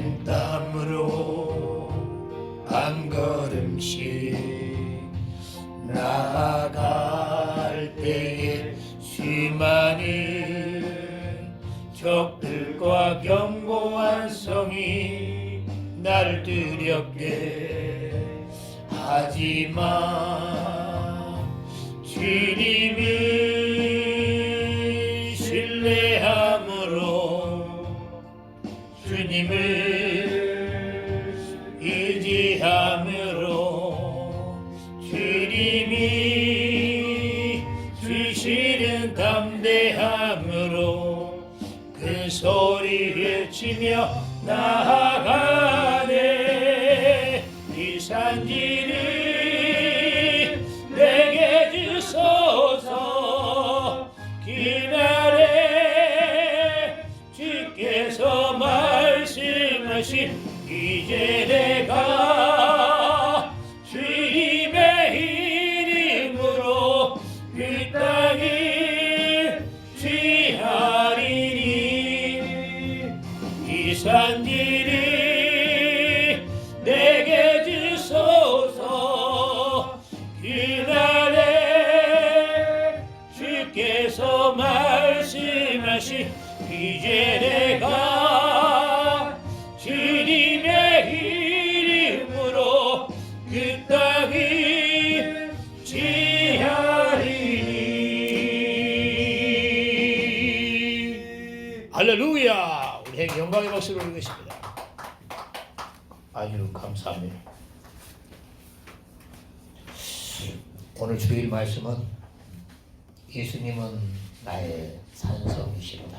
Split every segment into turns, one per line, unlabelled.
젖은 땀으로 한 걸음씩 나아갈 때에 수많은 적들과 견고한 성이 나를 두렵게 하지만 주님을 신뢰함으로 주님을 의지함으로 주님이 주시는 담대함으로 그 소리 외치며 나아가네. 이 산지를 내게 주소서. 그날에 주께서 말씀하신 이제 내가 주님의 이름으로 그 땅을 취하리니. 이 산지를 내게 주소서. 그날에 주께서 말씀하신 이제 내가 주님의 이름으로 그 땅을 취하리니. 할렐루야. 우리에게 영광의 박수를 올리겠습니다. 아주 감사합니다. 오늘 주일 말씀은 예수님은 나의 산성이시로다.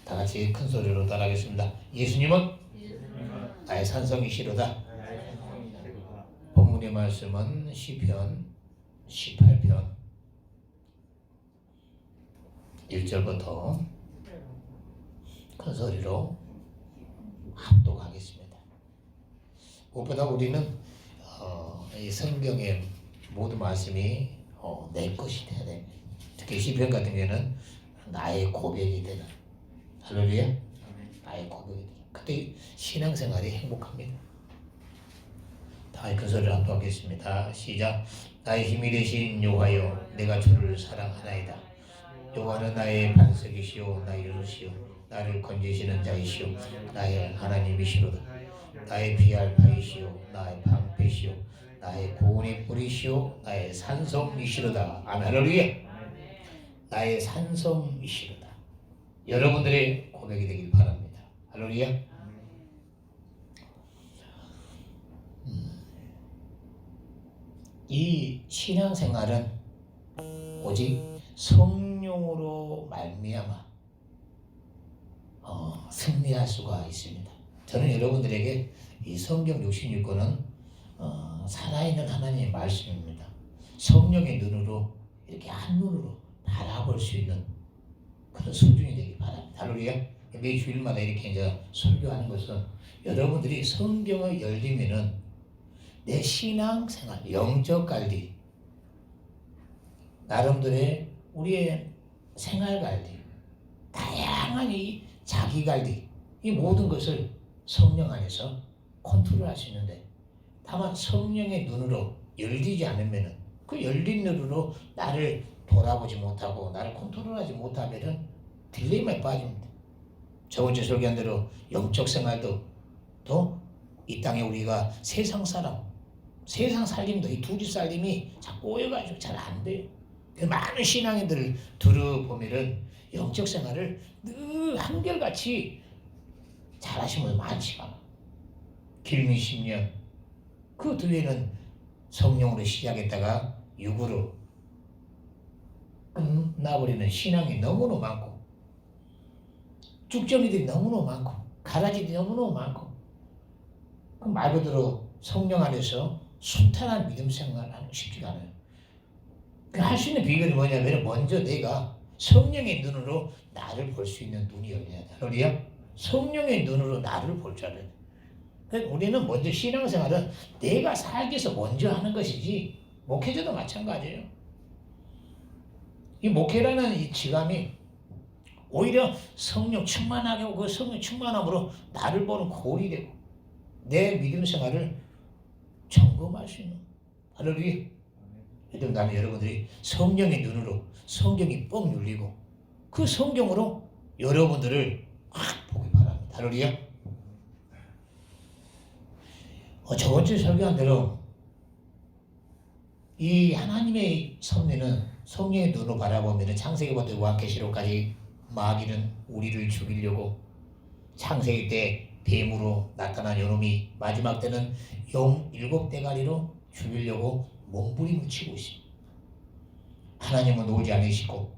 다 같이 큰 소리로 따라하겠습니다. 예수님은 나의 산성이시로다. 본문의 말씀은 시편 18편 1절부터 큰 소리로 합독하겠습니다. 무엇보다 우리는 이 성경의 모든 말씀이 내 것이 되어야 됩니다. 특히 시편 같은 경우는 나의 고백이 되는, 할렐루야, 나의 고백이 되는, 그때 신앙생활이 행복합니다. 다 그 소리를 합독하겠습니다. 시작. 나의 힘이 되신 여호와여, 내가 주를 사랑하나이다. 여호와는 나의 반석이시오, 나의 요새시오, 나를 건지시는 자이시오, 나의 하나님이시로다. 나의 피할 바이시오, 나의 방패시오, 나의 구원의 뿌리시오, 나의 산성이시로다. 아멘. 할렐루야. 나의 산성이시로다. 여러분들의 고백이 되길 바랍니다. 할렐루야. 이 신앙생활은 오직 성령으로 말미암아 승리할 수가 있습니다. 저는 여러분들에게 이 성경 66권은 살아있는 하나님의 말씀입니다. 성령의 눈으로 이렇게 한눈으로 바라볼 수 있는 그런 수준이 되길 바랍니다. 할렐루야. 매 주일마다 이렇게 이제 설교하는 것은 여러분들이 성경을 열리면은 내 신앙생활, 영적 관리, 나름대로의 우리의 생활 관리, 다양한 이 자기 관리, 이 모든 것을 성령 안에서 컨트롤할 수 있는데, 다만 성령의 눈으로 열리지 않으면은, 그 열린 눈으로 나를 돌아보지 못하고 나를 컨트롤하지 못하면은 딜레마에 빠집니다. 저번주 설교한 대로 영적 생활도 또 이 땅에 우리가 세상 사람, 세상 살림도 이 두 집 살림이 자꾸 꼬여가지고 잘 안 돼요. 그 많은 신앙인들을 들어보면은 영적 생활을 늘 한결같이 잘하신 분 많지만 길미 10년 그 뒤에는 성령으로 시작했다가 육으로 끝나버리는 신앙이 너무너무 많고 쭉정이들이 너무너무 많고 가라지들이 너무너무 많고 그 말 그대로 성령 안에서 순탄한 믿음 생활하는 거 쉽지가 않아요. 할 수 있는 비결이 뭐냐면 먼저 내가 성령의 눈으로 나를 볼 수 있는 눈이 열려야 돼. 할렐루야. 성령의 눈으로 나를 볼 줄 알아야 돼. 그러니까 우리는 먼저 신앙생활은 내가 살기 위해서 먼저 하는 것이지, 목회자도 마찬가지예요. 이 목회라는 이 직함이 오히려 성령 충만하게 하고 그 성령 충만함으로 나를 보는 거울이 되고 내 믿음 생활을 점검할 수 있는. 할렐루야. 그럼 나는 여러분들이 성령의 눈으로 성경이 뻥 눌리고 그 성경으로 여러분들을 확 보기 바랍니다. 할렐루야. 저번 주에 설교한 대로 이 하나님의 섭리는 성령의 눈으로 바라보면 창세기부터 요한계시록까지 마귀는 우리를 죽이려고 창세기 때 뱀으로 나타난 요놈이 마지막 때는 용 7대가리로 죽이려고 몸부림을 치고 있습니다. 하나님은 오지 않으시고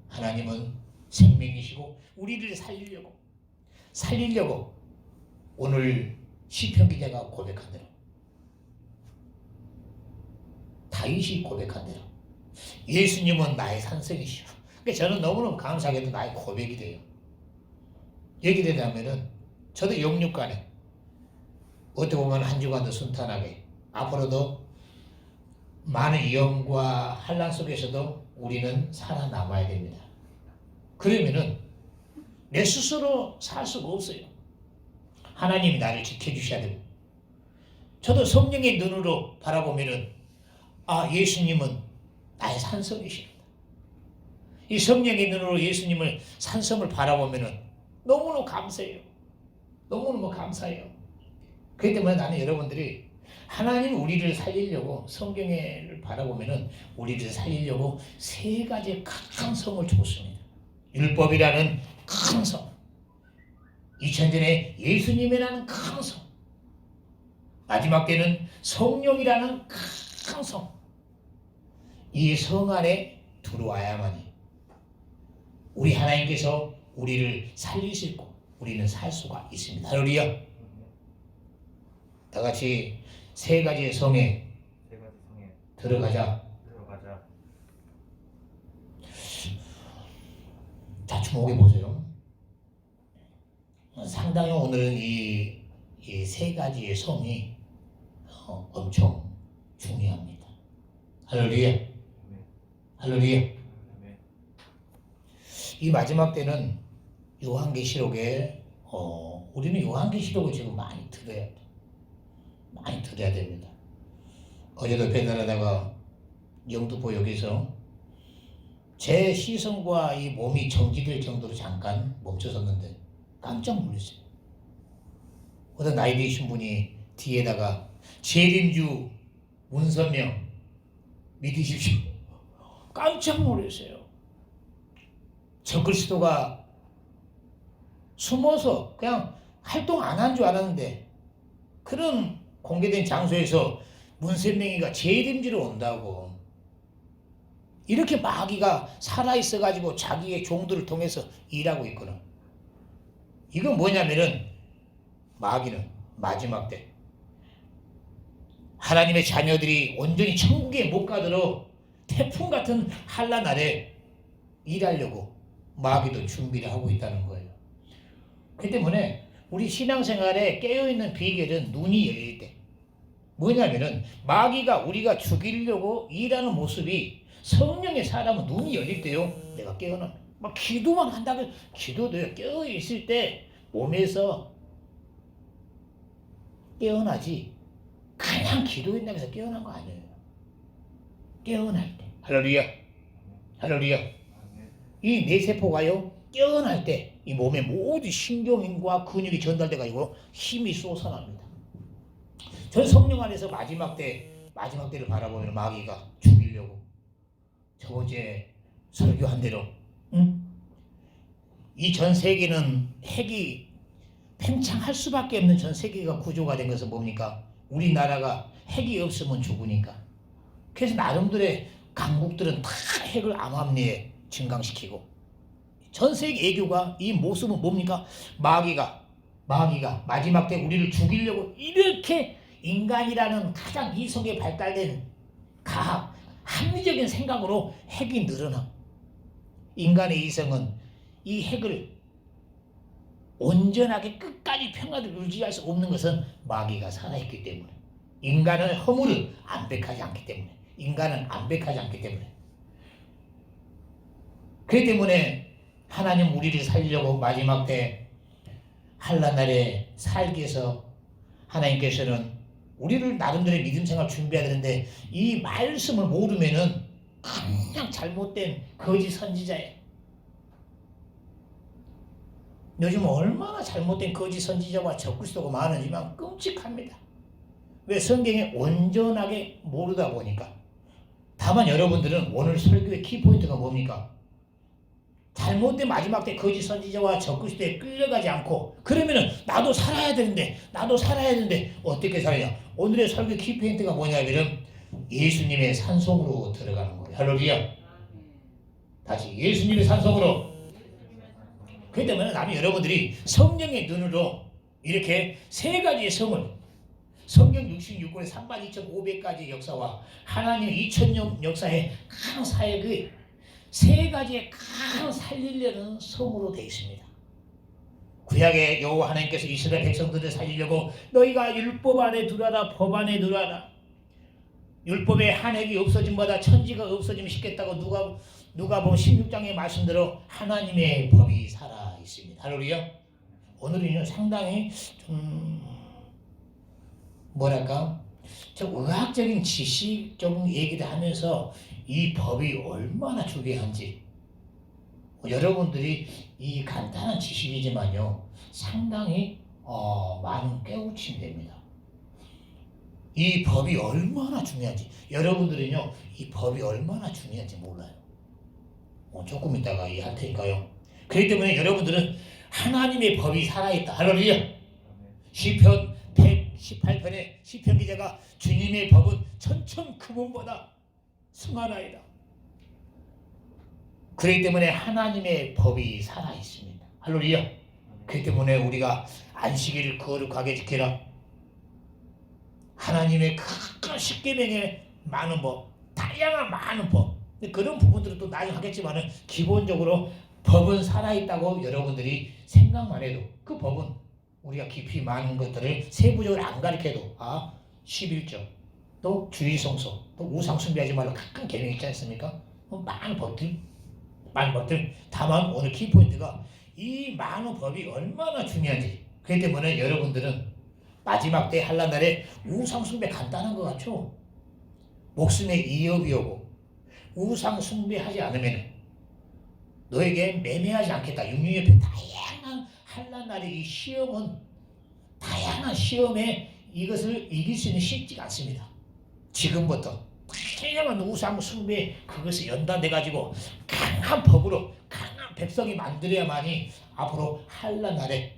하나님은 생명이시고 우리를 살리려고 오늘 시편 기자가 고백한 대로 다윗이 고백한 대로 예수님은 나의 산성이시오. 그러니까 저는 너무너무 감사하게도 나의 고백이 돼요. 얘기를 하면은 저도 영육간에 어떻게 보면 한 주간도 순탄하게 앞으로도 많은 위험과 환난 속에서도 우리는 살아남아야 됩니다. 그러면은 내 스스로 살 수가 없어요. 하나님이 나를 지켜주셔야 되고 저도 성령의 눈으로 바라보면은 예수님은 나의 산성이십니다. 이 성령의 눈으로 예수님을 산성을 바라보면은 너무너무 감사해요. 너무너무 감사해요. 그렇기 때문에 나는 여러분들이 하나님 우리를 살리려고 성경을 바라보면은 우리를 살리려고 3가지의 큰 성을 줬습니다. 율법이라는 큰 성, 2000전에 예수님이라는 큰 성, 마지막 때는 성령이라는 큰 성. 이 성 안에 들어와야만이 우리 하나님께서 우리를 살릴 수 있고 우리는 살 수가 있습니다. 할렐루야. 다 같이 3가지의 성에 들어가자. 자, 주목해 보세요. 상당히 오늘은 이 3가지의 성이 엄청 중요합니다. 할렐루야. 할렐루야. 이 마지막 때는 요한계시록에 우리는 요한계시록을 지금 많이 들어야 돼. 많이 들어야 됩니다. 어제도 배달하다가 영등포역에서 제 시선과 이 몸이 정지될 정도로 잠깐 멈춰섰는데 깜짝 놀랐어요. 어떤 나이 드신 분이 뒤에다가 재림주 문선명 믿으십시오. 깜짝 놀랐어요. 적그리스도가 숨어서 그냥 활동 안 한 줄 알았는데 그런 공개된 장소에서 문선명이가 재림지로 온다고 이렇게 마귀가 살아있어 가지고 자기의 종들을 통해서 일하고 있구나. 이건 뭐냐면은 마귀는 마지막 때 하나님의 자녀들이 온전히 천국에 못 가도록 태풍 같은 한란 아래 일하려고 마귀도 준비를 하고 있다는 거예요. 그 때문에 우리 신앙생활에 깨어있는 비결은 눈이 열릴 때 뭐냐면은 마귀가 우리가 죽이려고 일하는 모습이 성령의 사람은 눈이 열릴 때요 내가 깨어나 막 기도만 한다고 기도도요 깨어있을 때 몸에서 깨어나지 그냥 기도했다고 해서 깨어난 거 아니에요. 깨어날 때 할렐루야. 할렐루야. 이 뇌세포가요 깨어날 때 이 몸의 모든 신경과 근육이 전달돼 가지고 힘이 솟아납니다. 전 성령 안에서 마지막 때를 바라보면 마귀가 죽이려고 저번주에 설교한 대로 이 전 세계는 핵이 팽창할 수밖에 없는 전 세계가 구조가 된 것은 뭡니까? 우리나라가 핵이 없으면 죽으니까. 그래서 나름대로의 강국들은 다 핵을 암암리에 증강시키고 전 세계 애교가 이 모습은 뭡니까? 마귀가 마지막 때 우리를 죽이려고 이렇게 인간이라는 가장 이성에 발달된 가학 합리적인 생각으로 핵이 늘어나. 인간의 이성은 이 핵을 온전하게 끝까지 평화를 유지할 수 없는 것은 마귀가 살아있기 때문에 인간의 허물은 완벽하지 않기 때문에 인간은 완벽하지 않기 때문에 그렇기 때문에 하나님 우리를 살리려고 마지막 때 한란날에 살기 위해서 하나님께서는 우리를 나름대로 믿음 생활 준비해야 되는데 이 말씀을 모르면은 그냥 잘못된 거짓 선지자예요. 요즘 얼마나 잘못된 거짓 선지자와 적그리스도가 많은지만 끔찍합니다. 왜? 성경에 온전하게 모르다 보니까. 다만 여러분들은 오늘 설교의 키포인트가 뭡니까? 잘못된 마지막 때 거짓 선지자와 적그리스도에 끌려가지 않고 그러면은 나도 살아야 되는데 어떻게 살아야? 오늘의 설교 키포인트가 뭐냐면 예수님의 산속으로 들어가는 거예요. 할렐루야. 다시 예수님의 산속으로. 그렇기 때문에 나는 여러분들이 성령의 눈으로 이렇게 세 가지의 성을 성경 66권의 32,500가지의 역사와 하나님의 2000년 역사의 큰 사역의 세 가지의 큰 살리려는 성으로 되어 있습니다. 구약의 여호와 하나님께서 이스라엘 백성들을 살리려고 너희가 율법 안에 두라라 법 안에 두라라. 율법의 한 획이 없어짐보다 천지가 없어지면 쉽겠다고 누가복음 16장의 말씀대로 하나님의 법이 살아 있습니다. 할렐루야. 오늘은 상당히 좀 뭐랄까 좀 의학적인 지식적인 얘기를 하면서 이 법이 얼마나 중요한지 여러분들이 이 간단한 지식이지만요 상당히 많은 깨우침이 됩니다. 이 법이 얼마나 중요한지 여러분들은요 이 법이 얼마나 중요한지 몰라요. 조금 있다가 할 테니까요. 그렇기 때문에 여러분들은 하나님의 법이 살아있다. 할렐루야. 시편 118편에 시편 기자가 주님의 법은 천천 금은보다 승하나이다. 그렇기 때문에 하나님의 법이 살아있습니다. 할렐루야. 그렇기 때문에 우리가 안식일을 거룩하게 지키라. 하나님의 큰 십계명의 많은 법, 다양한 많은 법. 그런 부분들은 또 나중에 하겠지만은 기본적으로 법은 살아있다고 여러분들이 생각만 해도 그 법은 우리가 깊이 많은 것들을 세부적으로 안 가르쳐도 11조 또 주의성소 또 우상 숭배하지 말라 각각 계명이 있지 않습니까? 많은 법들 다만 오늘 키포인트가 이 많은 법이 얼마나 중요한지. 그렇기 때문에 여러분들은 마지막 때 한란날에 우상 숭배 간단한 것 같죠? 목숨에 위협이 오고 우상 숭배하지 않으면 너에게 매매하지 않겠다. 육류협회 다양한 한란날의 이 시험은 다양한 시험에 이것을 이길 수 있는 쉽지가 않습니다. 지금부터 다양한 우상 숭배 그것을 연단돼가지고 강한 법으로 강한 백성이 만들어야만이 앞으로 한란날에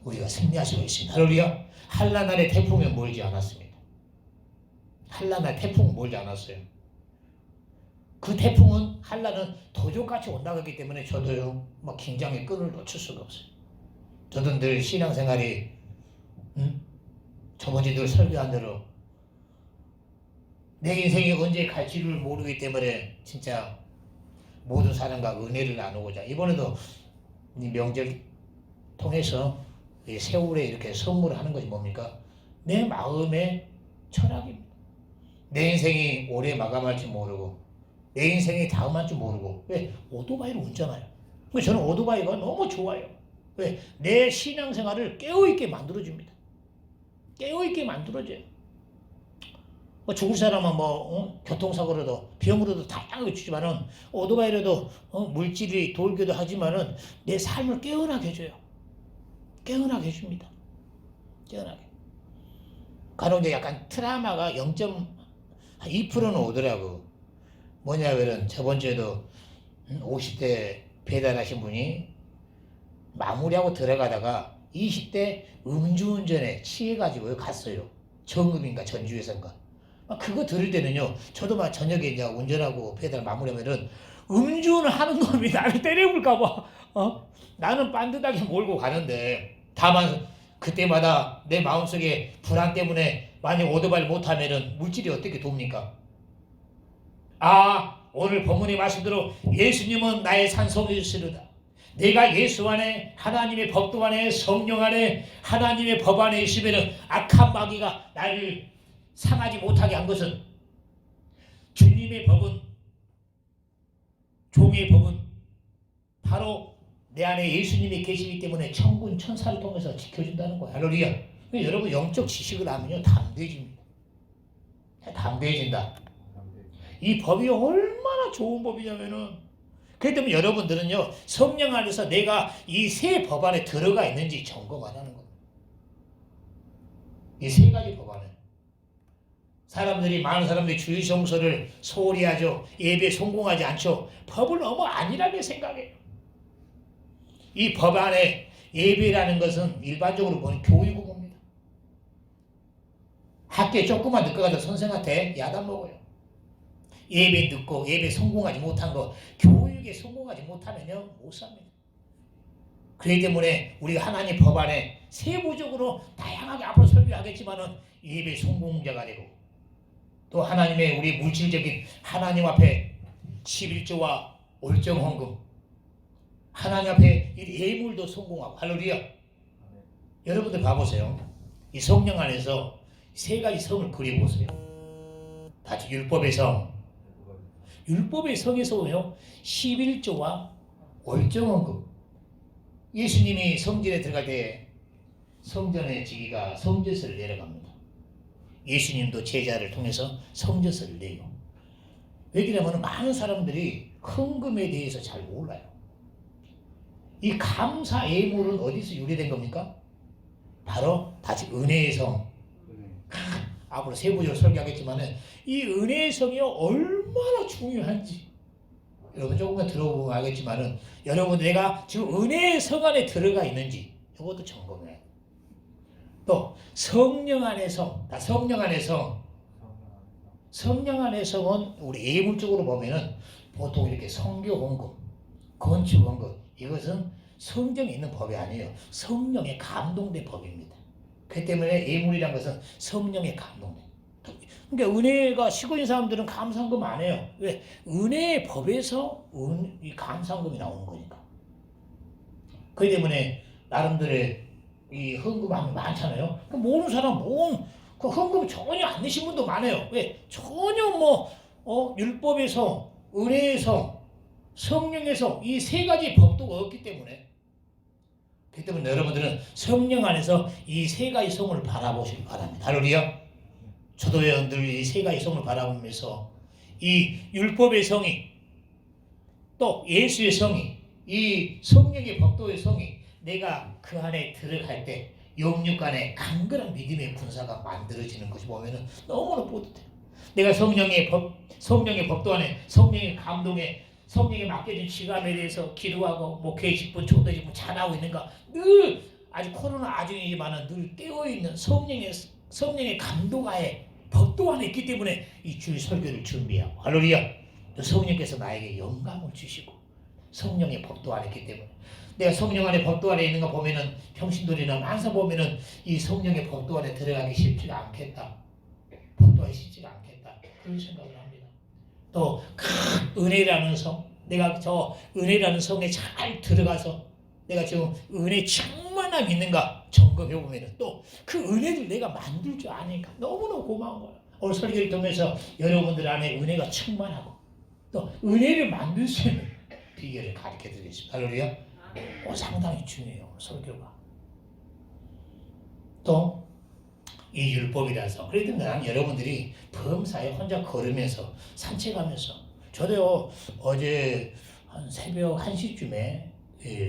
우리가 승리할 수가 있습니다. 할렐루야. 한란날의 태풍은 멀지 않았습니다. 한란날 태풍은 멀지 않았어요. 그 태풍은 한란은 도적같이 온다고 했기 때문에 저도요 긴장의 끈을 놓칠 수가 없어요. 저도 늘 신앙생활이 저번에 늘 설교한 대로 내 인생이 언제 갈지를 모르기 때문에 진짜 모든 사람과 은혜를 나누고자 이번에도 이 명절 통해서 세월에 이렇게 선물을 하는 것이 뭡니까? 내 마음의 철학입니다. 내 인생이 올해 마감할지 모르고 내 인생이 다음 할 줄 모르고 왜? 오토바이를 운전해요. 저는 오토바이가 너무 좋아요. 왜? 내 신앙생활을 깨어있게 만들어줍니다. 깨어있게 만들어줘요. 죽을 사람은 교통사고로도 병으로도 다양하게 주지만은 오토바이로도 물질이 돌기도 하지만은 내 삶을 깨어나게 해줘요. 깨어나게 해줍니다. 깨어나게. 간혹 이제 약간 트라우마가 0.2%는 오더라고. 뭐냐면은 저번 주에도 50대 배달하신 분이 마무리하고 들어가다가 20대 음주운전에 취해가지고 갔어요. 정읍인가 전주에선가. 그거 들을 때는요. 저도 막 저녁에 이제 운전하고 배달 마무리하면은 음주운을 하는 놈이 나를 때려볼까봐 나는 반듯하게 몰고 가는데 다만 그때마다 내 마음속에 불안 때문에 만약 오토바이를 못하면은 물질이 어떻게 돕니까? 오늘 본문의 말씀대로 예수님은 나의 산속이시로다. 내가 예수 안에 하나님의 법도 안에 성령 안에 하나님의 법 안에 있으면 악한 마귀가 나를 상하지 못하게 한 것은 주님의 법은 종의 법은 바로 내 안에 예수님이 계시기 때문에 천군 천사를 통해서 지켜준다는 거야. 할렐루야. 여러분 영적 지식을 하면요 담대해집니다. 담대해진다. 이 법이 얼마나 좋은 법이냐면은, 그렇기 때문에 여러분들은요 성령 안에서 내가 이 세 법 안에 들어가 있는지 점검하라는 겁니다. 이 세 가지 법 안에 많은 사람들이 주의 성서를 소홀히 하죠. 예배에 성공하지 않죠. 법을 너무 안일하게 생각해요. 이 법 안에 예배라는 것은 일반적으로 보는 교육을 봅니다. 학교에 조금만 늦게 가서 선생한테 야단 먹어요. 예배 늦고 예배 성공하지 못한 거, 교육에 성공하지 못하면요 못 삽니다. 그렇기 때문에 우리가 하나님 법 안에 세부적으로 다양하게 앞으로 설교하겠지만은 예배 성공자가 되고, 또 하나님의 우리 물질적인 하나님 앞에 11조와 올정 헌금, 하나님 앞에 이 예물도 성공하고. 할렐루야. 여러분들 봐보세요. 이 성령 안에서 세 가지 성을 그려보세요. 다시 율법의 성. 율법의 성에서요 11조와 올정 헌금. 예수님이 성전에 들어갈 때 성전의 지기가 성전세를 내려갑니다. 예수님도 제자를 통해서 성전세를 내요. 왜 그러냐면 많은 사람들이 헌금에 대해서 잘 몰라요. 이 감사 예물은 어디서 유래된 겁니까? 바로 다시 은혜의 성. 앞으로 세부적으로 설교하겠지만 이 은혜의 성이 얼마나 중요한지 여러분 조금만 들어보면 알겠지만, 여러분 내가 지금 은혜의 성 안에 들어가 있는지 이것도 점검해요. 또 성령 안에서, 성령 안에서, 성령 안의 성은 우리 예물적으로 보면은 보통 이렇게 성교 헌금, 건축 헌금, 이것은 성경에 있는 법이 아니에요. 성령에 감동된 법입니다. 그 때문에 예물이란 것은 성령에 감동된. 그러니까 은혜가 시골인 사람들은 감사헌금 안 해요. 왜? 은혜의 법에서 이 감사헌금이 나오는 거니까. 그 때문에 나름대로의 이 헌금하면 많잖아요. 모르는 사람 그 헌금 전혀 안 내신 분도 많아요. 왜? 전혀 율법에서, 은혜에서, 성령에서 이 세 가지 법도가 없기 때문에. 그렇기 때문에 여러분들은 성령 안에서 이 세 가지 성을 바라보시기 바랍니다. 할렐루야. 저도 늘 이 세 가지 성을 바라보면서 이 율법의 성이, 또 예수의 성이, 이 성령의 법도의 성이 내가 그 안에 들어갈 때 영육 안에 강건한 믿음의 군사가 만들어지는 것이 보면은 너무나 뿌듯해요. 내가 성령의 법도 안에 성령의 감동에, 성령에 맡겨진 지감에 대해서 기도하고 목회 직분, 초대 직분 잘하고 있는가, 늘 아직 코로나 아중이지만은 늘 깨어있는 성령의 감동하에 법도 안에 있기 때문에 이 주일 설교를 준비하고. 할렐루야. 성령께서 나에게 영감을 주시고 성령의 법도 안에 있기 때문에 내가 성령 안에 법도 안에 있는 거 보면은 평신도리나 항상 보면은 이 성령의 법도 안에 들어가기 쉽지가 않겠다. 법도 안에 쉽지가 않겠다. 그런 생각을 합니다. 또 은혜라는 성, 내가 저 은혜라는 성에 잘 들어가서 내가 지금 은혜 충만함이 있는가 점검해보면 또 그 은혜를 내가 만들 줄 아니까 너무너무 고마운 거야. 오늘 설교를 통해서 여러분들 안에 은혜가 충만하고 또 은혜를 만들 수 있는 비결을 가르쳐 드리겠습니다. 할렐루야. 상당히 중요해요. 설교가. 또 이 율법이라서. 그래도 난 여러분들이 범사에 혼자 걸으면서 산책하면서, 저도요 어제 한 새벽 1시쯤에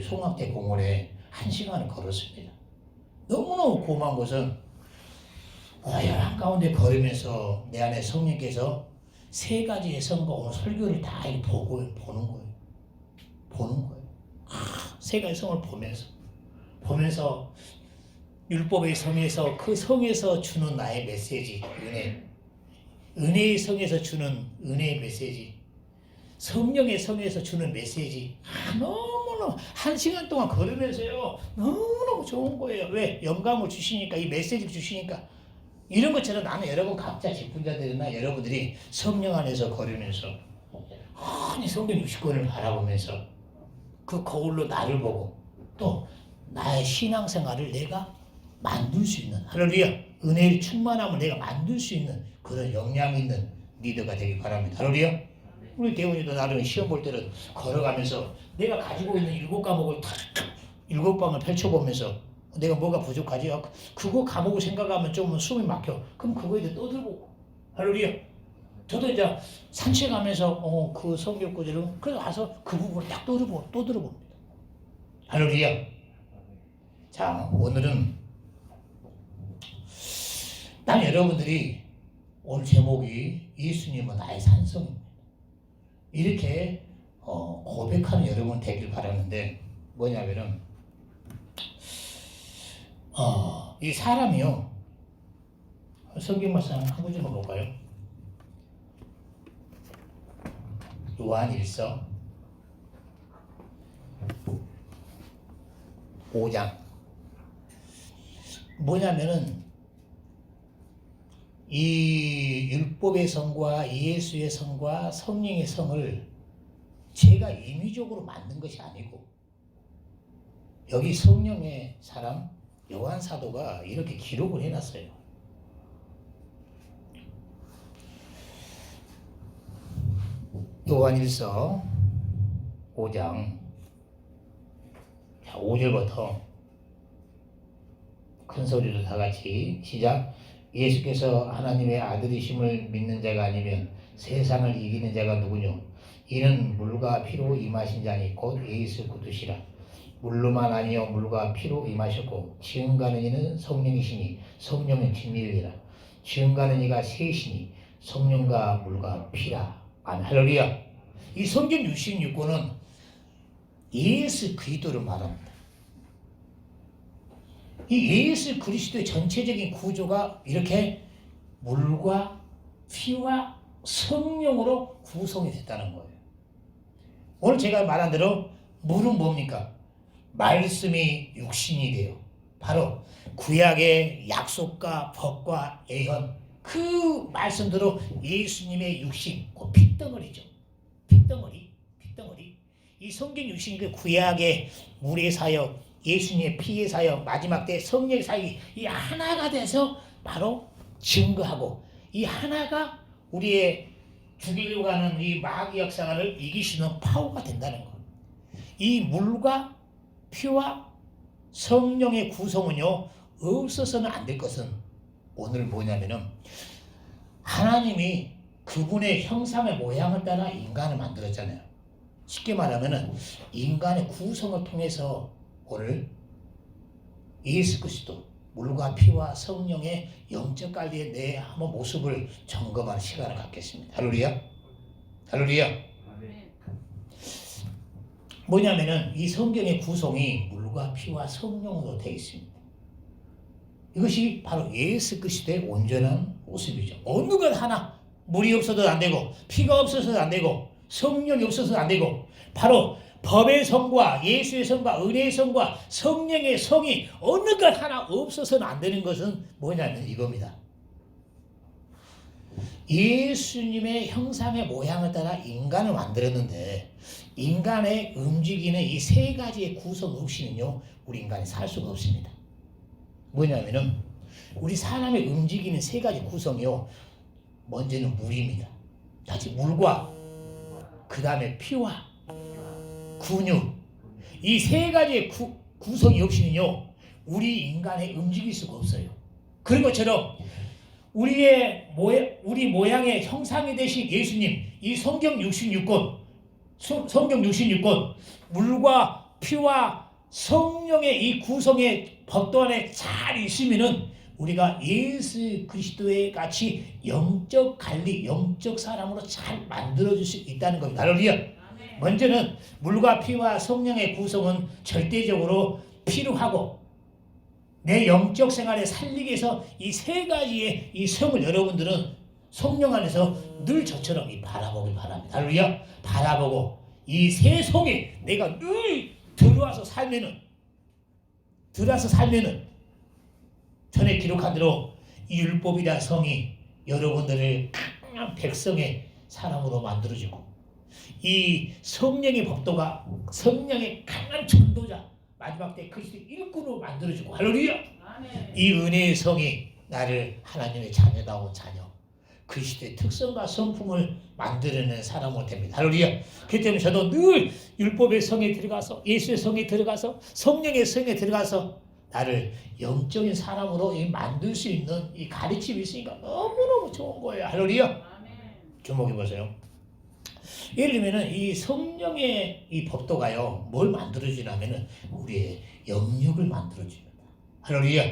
송악대 공원에 1시간을 걸었습니다. 너무너무 고마운 것은 고요한 가운데 걸으면서 내 안에 성령께서 세 가지의 성과 오늘 설교를 다 보는 거예요. 세 가지 성을 보면서 율법의 성에서, 그 성에서 주는 나의 메시지, 은혜의 성에서 주는 은혜의 메시지, 성령의 성에서 주는 메시지, 너무너무 1시간 동안 걸으면서요 너무너무 좋은 거예요. 왜? 영감을 주시니까, 이 메시지를 주시니까. 이런 것처럼 나는 여러분 각자 직분자들이나 여러분들이 성령 안에서 걸으면서 아니 성령 60권을 바라보면서 그 거울로 나를 보고 또 나의 신앙생활을 내가 만들 수 있는, 할렐루야, 은혜의 충만함을 내가 만들 수 있는 그런 역량 있는 리더가 되길 바랍니다. 할렐루야. 우리 대원이도 나름 시험 볼 때는 걸어가면서 내가 가지고 있는 7과목을 탁 7방을 펼쳐보면서 내가 뭐가 부족하지? 그거 과목을 생각하면 좀 숨이 막혀. 그럼 그거에 대해 떠들고. 할렐루야. 저도 이제 산책하면서 그 성경 구절을 그래서 가서 그 부분을 딱 또 들어봅니다. 할렐루야. 자, 오늘은 난 여러분들이 오늘 제목이 예수님은 나의 산성입니다. 이렇게 고백하는 여러분 되길 바라는데 뭐냐면은 이 사람이요. 성경 말씀 한 구절만 볼까요? 요한일서 5장. 뭐냐면은 이 율법의 성과 예수의 성과 성령의 성을 제가 임의적으로 만든 것이 아니고 여기 성령의 사람 요한 사도가 이렇게 기록을 해놨어요. 요한일서 5장 5절부터 큰 소리로 다 같이 시작. 예수께서 하나님의 아들이심을 믿는 자가 아니면 세상을 이기는 자가 누구뇨? 이는 물과 피로 임하신 자니 곧 예수 그리스도시라. 물로만 아니요 물과 피로 임하셨고 지음가는 이는 성령이시니 성령은 진리이라. 지음가는 이가 셋이니 성령과 물과 피라. 아멘. 할렐루야. 이 성경 66권은 예수 그리스도를 말합니다. 이 예수 그리스도의 전체적인 구조가 이렇게 물과 피와 성령으로 구성이 됐다는 거예요. 오늘 제가 말한 대로 물은 뭡니까? 말씀이 육신이 돼요. 바로 구약의 약속과 법과 예언 그 말씀대로 예수님의 육신, 그 핏덩어리죠. 핏덩어리. 이 성경 육신 그 구약의 물의 사역, 예수님의 피의 사역, 마지막 때 성령의 사역이 이 하나가 돼서 바로 증거하고 이 하나가 우리의 죽이려고 하는 이 마귀 역사를 이기시는 파워가 된다는 것. 이 물과 피와 성령의 구성은요 없어서는 안 될 것은 오늘 뭐냐면은 하나님이 그분의 형상의 모양을 따라 인간을 만들었잖아요. 쉽게 말하면은 인간의 구성을 통해서 오늘 예수 그리스도 물과 피와 성령의 영적 관리에 내 한번 모습을 점검하는 시간을 갖겠습니다. 할렐루야. 할렐루야. 뭐냐면은 이 성경의 구성이 물과 피와 성령으로 되어 있습니다. 이것이 바로 예수 그리스도의 온전한 모습이죠. 어느 것 하나 물이 없어도 안 되고 피가 없어서도 안 되고 성령이 없어서도 안 되고 바로 법의 성과 예수의 성과 은혜의 성과 성령의 성이 어느 것 하나 없어서는 안 되는 것은 뭐냐면 이겁니다. 예수님의 형상의 모양을 따라 인간을 만들었는데 인간의 움직이는 이 세 가지의 구성 없이는요 우리 인간이 살 수가 없습니다. 뭐냐면은 우리 사람의 움직이는 세 가지 구성이요 먼저는 물입니다. 다시 물과 그 다음에 피와 근육 이 세 가지의 구성이 없이는요 우리 인간이 움직일 수가 없어요. 그런 것처럼 우리 모양의 형상이 되신 예수님 이 성경 66권 물과 피와 성령의 이 구성의 법도 안에 잘 있으면은 우리가 예수 그리스도의 같이 영적 관리, 영적 사람으로 잘 만들어줄 수 있다는 겁니다. 할렐루야. 먼저는 물과 피와 성령의 구성은 절대적으로 필요하고 내 영적 생활에 살리기 위해서 이 세 가지의 이 성을 여러분들은 성령 안에서 늘 저처럼 바라보길 바랍니다. 할렐루야. 바라보고 이 세 성에 내가 늘 들어와서 살면은 전에 기록한 대로 이 율법이란 성이 여러분들을 강한 백성의 사람으로 만들어주고 이 성령의 법도가 성령의 강한 전도자 마지막 때 그리스도 일꾼으로 만들어주고 할렐루야. 이 은혜의 성이 나를 하나님의 자녀다운 자녀 그 시대의 특성과 성품을 만들어낸 사람으로 됩니다. 할렐루야. 그렇기 때문에 저도 늘 율법의 성에 들어가서 예수의 성에 들어가서 성령의 성에 들어가서 나를 영적인 사람으로 만들 수 있는 이 가르침이 있으니까 너무너무 좋은 거예요. 할렐루야. 주목해 보세요. 예를 들면 이 성령의 이 법도가요 뭘 만들어주냐면은 우리의 영역을 만들어줍니다. 할렐루야.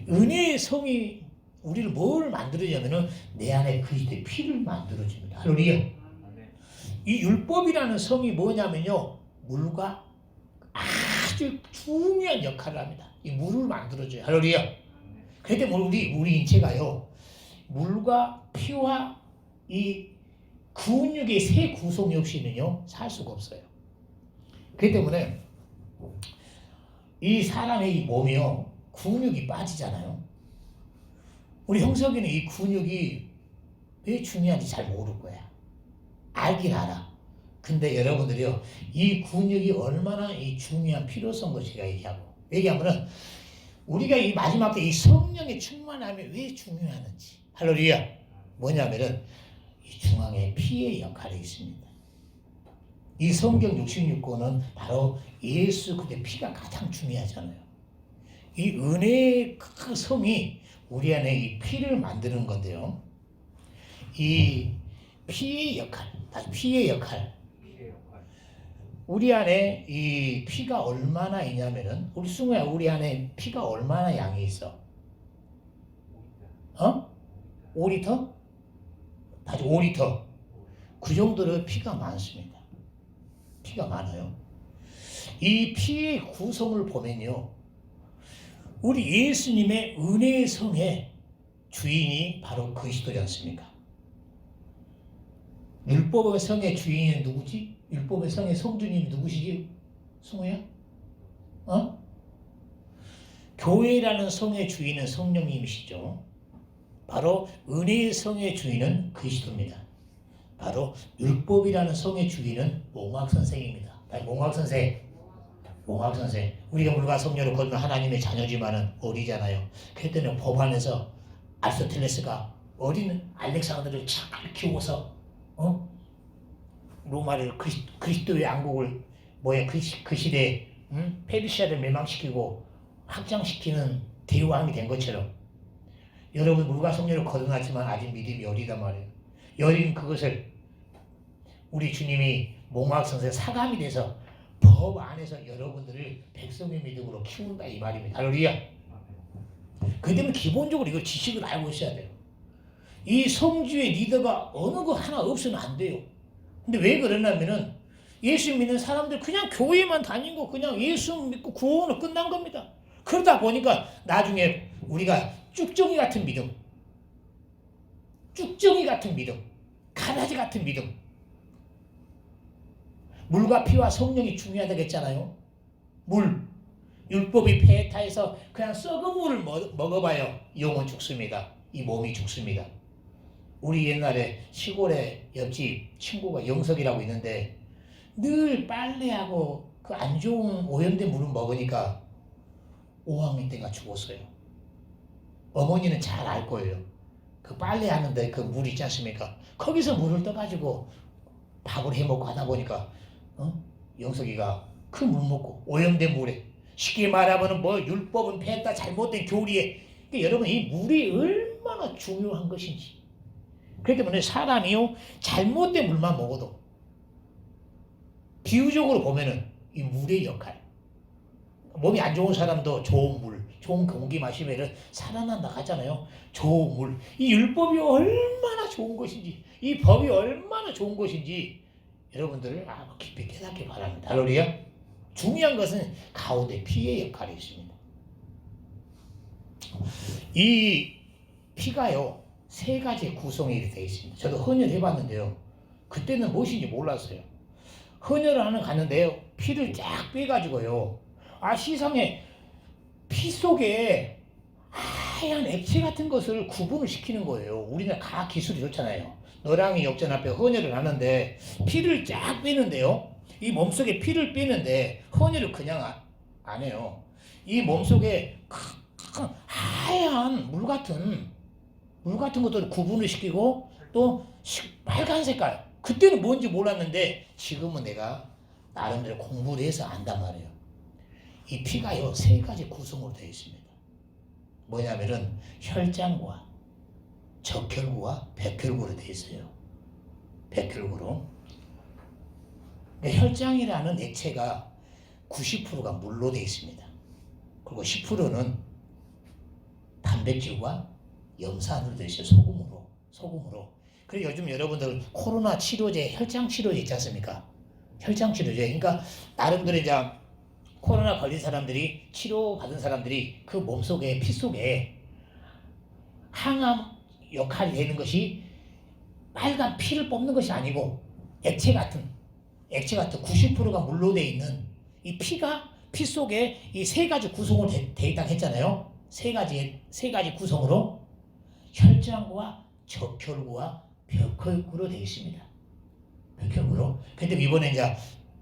은혜의 성이 우리를 뭘 만들어주냐면은 내 안에 그리스도의 피를 만들어줍니다. 할렐루야. 이 율법이라는 성이 뭐냐면요 물과 아주 중요한 역할을 합니다. 이 물을 만들어줘요. 할렐루야. 그렇기 때문에 우리 인체가요 물과 피와 이 근육의 세 구성 없이는요 살 수가 없어요. 그렇기 때문에 이 사람의 이 몸이요 근육이 빠지잖아요. 우리 형석이는 이 근육이 왜 중요한지 잘 모를 거야. 알긴 알아. 근데 여러분들이요 이 근육이 얼마나 이 중요한 필요성을 제가 얘기하면은 우리가 이 마지막 때 이 성령의 충만함이 왜 중요하는지. 할렐루야. 뭐냐면은 이 중앙에 피의 역할이 있습니다. 이 성경 66권은 바로 예수 그리스도의 피가 가장 중요하잖아요. 이 은혜의 그 성이 우리 안에 이 피를 만드는 건데요. 이 피의 역할, 피의 역할. 우리 안에 이 피가 얼마나 있냐면은 우리 승우야 우리 안에 피가 얼마나 양이 있어? 5리터? 다시 5리터. 그 정도로 피가 많습니다. 피가 많아요. 이 피의 구성을 보면요. 우리 예수님의 은혜의 성의 주인이 바로 그리스도지 않습니까? 율법의 성의 주인은 누구지? 율법의 성의 성주님이 누구시지? 승우야? 교회라는 성의 주인은 성령님이시죠. 바로 은혜의 성의 주인은 그리스도입니다. 바로 율법이라는 성의 주인은 몽학 선생입니다. 몽학 선생. 우리가 물과 성녀를 거둔 하나님의 자녀지만은 어리잖아요. 그랬더니 법안에서 아리스토텔레스가 어린 알렉산더를 잘 키워서 로마를 그리스도의 왕국을 그 시대에 페르시아를 멸망시키고 확장시키는 대왕이 된 것처럼 여러분 물과 성녀를 거듭났지만 아직 믿음이 여리단 말이에요. 여린 그것을 우리 주님이 몽학 선생 사감이 돼서 법 안에서 여러분들을 백성의 믿음으로 키운다 이 말입니다. 할렐루야. 그 때문에 기본적으로 이거 지식을 알고 있어야 돼요. 이 성주의 리더가 어느 거 하나 없으면 안 돼요. 근데 왜 그러냐면은 예수 믿는 사람들 그냥 교회만 다니고 그냥 예수 믿고 구원으로 끝난 겁니다. 그러다 보니까 나중에 우리가 쭉정이 같은 믿음, 가라지 같은 믿음, 물과 피와 성령이 중요하다고 했잖아요. 물, 율법이 폐에 타해서 그냥 썩은 물을 먹어봐요. 영은 죽습니다. 이 몸이 죽습니다. 우리 옛날에 시골에 옆집 친구가 영석이라고 있는데 늘 빨래하고 그 안 좋은 오염된 물을 먹으니까 5학년 때가 죽었어요. 어머니는 잘 알 거예요. 그 빨래하는데 그 물 있지 않습니까? 거기서 물을 떠가지고 밥을 해먹고 하다 보니까 영석이가 그 물 먹고 오염된 물에 쉽게 말하면 뭐 율법은 폐했다 잘못된 교리에 그러니까 여러분 이 물이 얼마나 중요한 것인지 그렇기 때문에 사람이요 잘못된 물만 먹어도 비유적으로 보면은 이 물의 역할 몸이 안 좋은 사람도 좋은 물 좋은 공기 마시면 살아난다 하잖아요. 좋은 물 이 율법이 얼마나 좋은 것인지 이 법이 얼마나 좋은 것인지 여러분들을 깊이 깨닫기 바랍니다. 할렐루야. 중요한 것은 가운데 피의 역할이 있습니다. 이 피가요 3가지 구성이 되어 있습니다. 저도 헌혈 해봤는데요. 그때는 무엇인지 몰랐어요. 헌혈을 하는 가는데요. 피를 쫙 빼가지고요. 세상에 피 속에 하얀 액체 같은 것을 구분을 시키는 거예요. 우리는 과학 기술이 좋잖아요. 너랑이 역전 앞에 헌혈을 하는데 피를 쫙 빼는데요. 이 몸속에 피를 빼는데 헌혈을 그냥 안 해요. 이 몸속에 하얀 물 같은 물 같은 것도 구분을 시키고 또 빨간 색깔. 그때는 뭔지 몰랐는데 지금은 내가 나름대로 공부를 해서 안단 말이에요. 이 피가요 3가지 구성으로 되어 있습니다. 뭐냐면은 혈장과 적혈구와 백혈구로 되어 있어요. 백혈구로. 혈장이라는 액체가 90%가 물로 되어 있습니다. 그리고 10%는 단백질과 염산으로 되어 있어요. 소금으로. 그리고 요즘 여러분들 코로나 치료제, 혈장 치료제 있지 않습니까? 혈장 치료제. 그러니까 나름대로 이제 코로나 걸린 사람들이 치료받은 사람들이 그 몸속에 피 속에 항암 역할이 되는 것이 빨간 피를 뽑는 것이 아니고 액체 같은 90%가 물로 되어 있는 이 피가 피 속에 이 3가지 구성으로 되어 있다고 했잖아요. 세 가지 구성으로 혈장과 적혈구와 백혈구로 되어 있습니다. 백혈구로. 근데 이번에 이제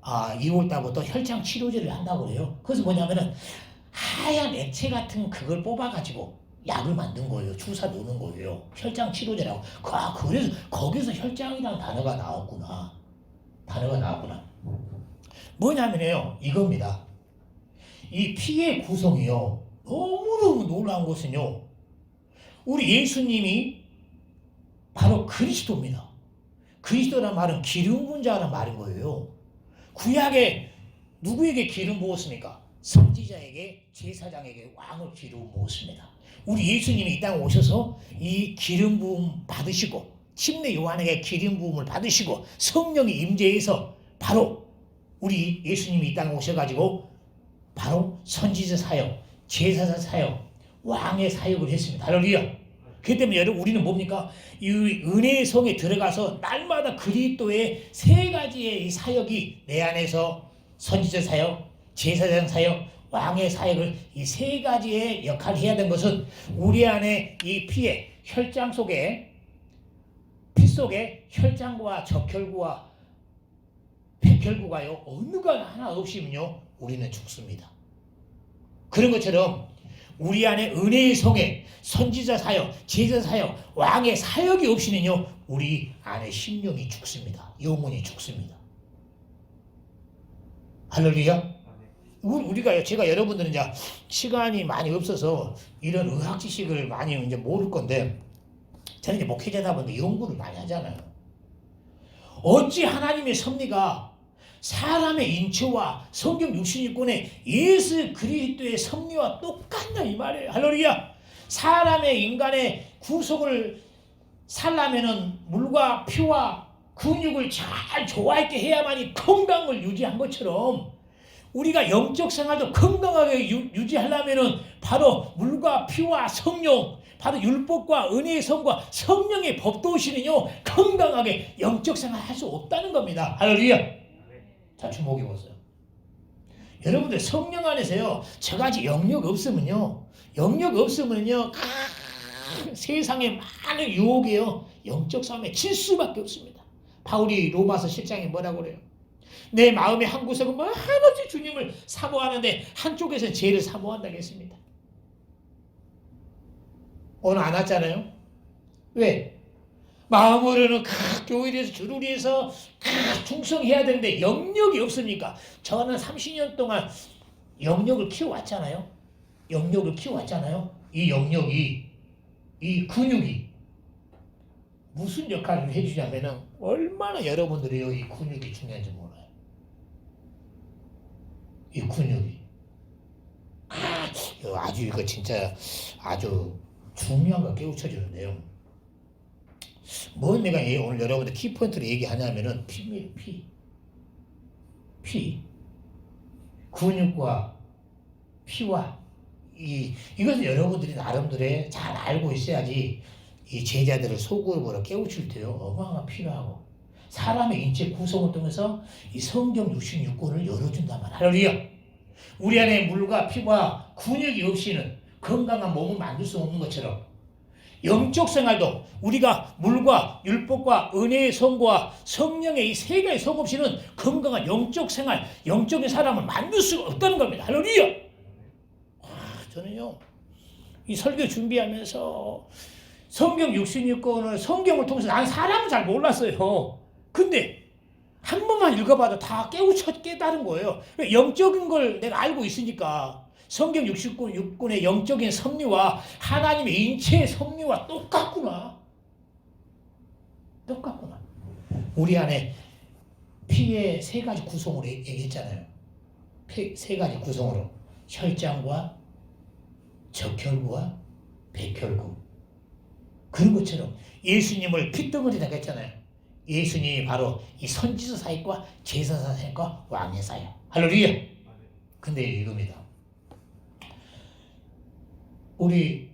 2월 달부터 혈장 치료제를 한다고 그래요. 그래서 뭐냐면은 하얀 액체 같은 그걸 뽑아가지고 약을 만든 거예요. 주사 놓는 거예요. 혈장 치료제라고. 그래서 거기서 혈장이라는 단어가 나왔구나. 뭐냐면요, 이겁니다. 이 피의 구성이요. 너무너무 놀라운 것은요. 우리 예수님이 바로 그리스도입니다. 그리스도란 말은 기름 부은 자라는 말인 거예요. 구약에 누구에게 기름 부었습니까? 선지자에게, 제사장에게, 왕을 기름 부었습니다. 우리 예수님이 이 땅에 오셔서 이 기름 부음 받으시고 침례 요한에게 기름 부음을 받으시고 성령이 임재해서 바로 우리 예수님이 이 땅에 오셔가지고 바로 선지자 사역, 제사장 사역, 왕의 사역을 했습니다. 할렐루야. 그렇기 때문에 여러분 우리는 뭡니까? 이 은혜의 성에 들어가서 날마다 그리스도의 3가지의 이 사역이 내 안에서 선지자 사역, 제사장 사역, 왕의 사역을 이 3가지의 역할을 해야 되는 것은 우리 안에 이 피의 혈장 속에 피 속에 혈장과 적혈구와 백혈구가요 어느가 하나 없이면요 우리는 죽습니다. 그런 것처럼 우리 안에 은혜의 성에 선지자 사역, 제자 사역, 왕의 사역이 없이는요 우리 안에 심령이 죽습니다. 영혼이 죽습니다. 할렐루야. 제가 여러분들은 이제 시간이 많이 없어서 이런 의학 지식을 많이 이제 모를 건데 저는 이제 목회자다 보니까 연구를 많이 하잖아요. 어찌 하나님의 섭리가 사람의 인체와 성경 66권의 예수 그리스도의 섭리와 똑같나 이 말이에요. 할렐루야. 사람의 인간의 구속을 살려면은 물과 피와 근육을 잘 조화있게 해야만이 건강을 유지한 것처럼 우리가 영적 생활도 건강하게 유지하려면은 바로 물과 피와 성령, 바로 율법과 은혜의 성과 성령의 법도시는요 건강하게 영적 생활 할 수 없다는 겁니다. 할렐루야. 자, 주목해 보세요. 여러분들 성령 안에서요 저가지 영역 없으면요 세상에 많은 유혹이에요. 영적 싸움에 질 수밖에 없습니다. 바울이 로마서 10장에 뭐라고 그래요? 내 마음의 한 구석은 한없이 주님을 사모하는데 한쪽에서 죄를 사모한다고 했습니다. 오늘 안 왔잖아요. 왜? 마음으로는 교회를 위해서 주를 위해서 충성해야 되는데 영역이 없으니까. 저는 30년 동안 영역을 키워왔잖아요. 이 영역이, 이 근육이 무슨 역할을 해주냐면은 얼마나 여러분들이 이 근육이 중요한지 몰라요. 이 근육이 아주 이거 진짜 아주 중요한 거 깨우쳐주는데요. 뭐 내가 오늘 여러분들 키포인트로 얘기하냐면은 피입니다. 피. 근육과 피와 이것은 여러분들이 나름대로 잘 알고 있어야지 이 제자들을 속으로 깨우칠 때요 어마어마한 필요하고 사람의 인체 구성을 통해서 이 성경 66권을 열어준단 말이야. 할렐루야. 우리 안에 물과 피와 근육이 없이는 건강한 몸을 만들 수 없는 것처럼 영적 생활도 우리가 물과 율법과 은혜의 성과 성령의 이 3가지 성 없이는 건강한 영적 생활, 영적인 사람을 만들 수가 없다는 겁니다. 할렐루야. 저는요 이 설교 준비하면서 성경 66권을 성경을 통해서 난 사람은 잘 몰랐어요. 근데 한 번만 읽어봐도 다 깨달은 거예요. 영적인 걸 내가 알고 있으니까 성경 66권의 영적인 섭리와 하나님의 인체의 섭리와 똑같구나. 똑같구나. 우리 안에 피의 세 가지 구성으로 얘기했잖아요. 세 가지 구성으로 혈장과 적혈구와 백혈구. 그런 것처럼 예수님을 핏덩어리라고 했잖아요. 예수님이 바로 이 선지서 사역과 제사사 사역과 왕의 사역. 할렐루야. 근데 이겁니다. 우리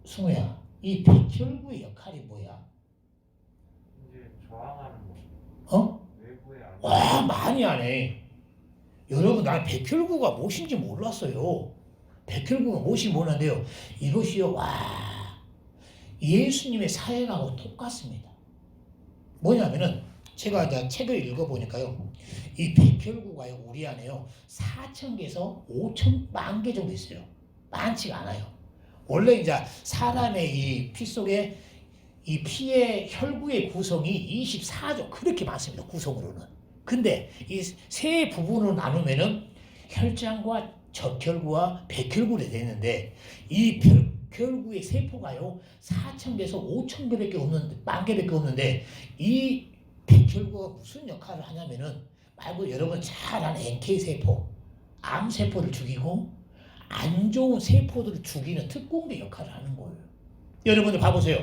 승우야, 이 백혈구의 역할이 뭐야?
이제 저항하는 거. 외부에 안.
와, 많이 안 해. 여러분, 난 백혈구가 무엇인지 몰랐어요. 백혈구가 무엇인지 몰랐는데요. 이것이요, 와, 예수님의 사역하고 똑같습니다. 뭐냐면은 제가 이제 책을 읽어보니까요, 이 백혈구가요, 우리 안에요 4,000개에서 5,000만 개 정도 있어요. 많지가 않아요. 원래 이제 사람의 이 피 속에 이 피의 혈구의 구성이 24조 그렇게 많습니다. 구성으로는. 근데 이 세 부분으로 나누면은 혈장과 적혈구와 백혈구로 되는데 이 백혈구의 세포가요 4,000개에서 5,000개밖에 없는데, 만 개밖에 없는데 이 백혈구가 무슨 역할을 하냐면은 말고 여러분 잘 아는 NK 세포, 암 세포를 죽이고 안 좋은 세포들을 죽이는 특공대 역할을 하는 거예요. 여러분들 봐보세요.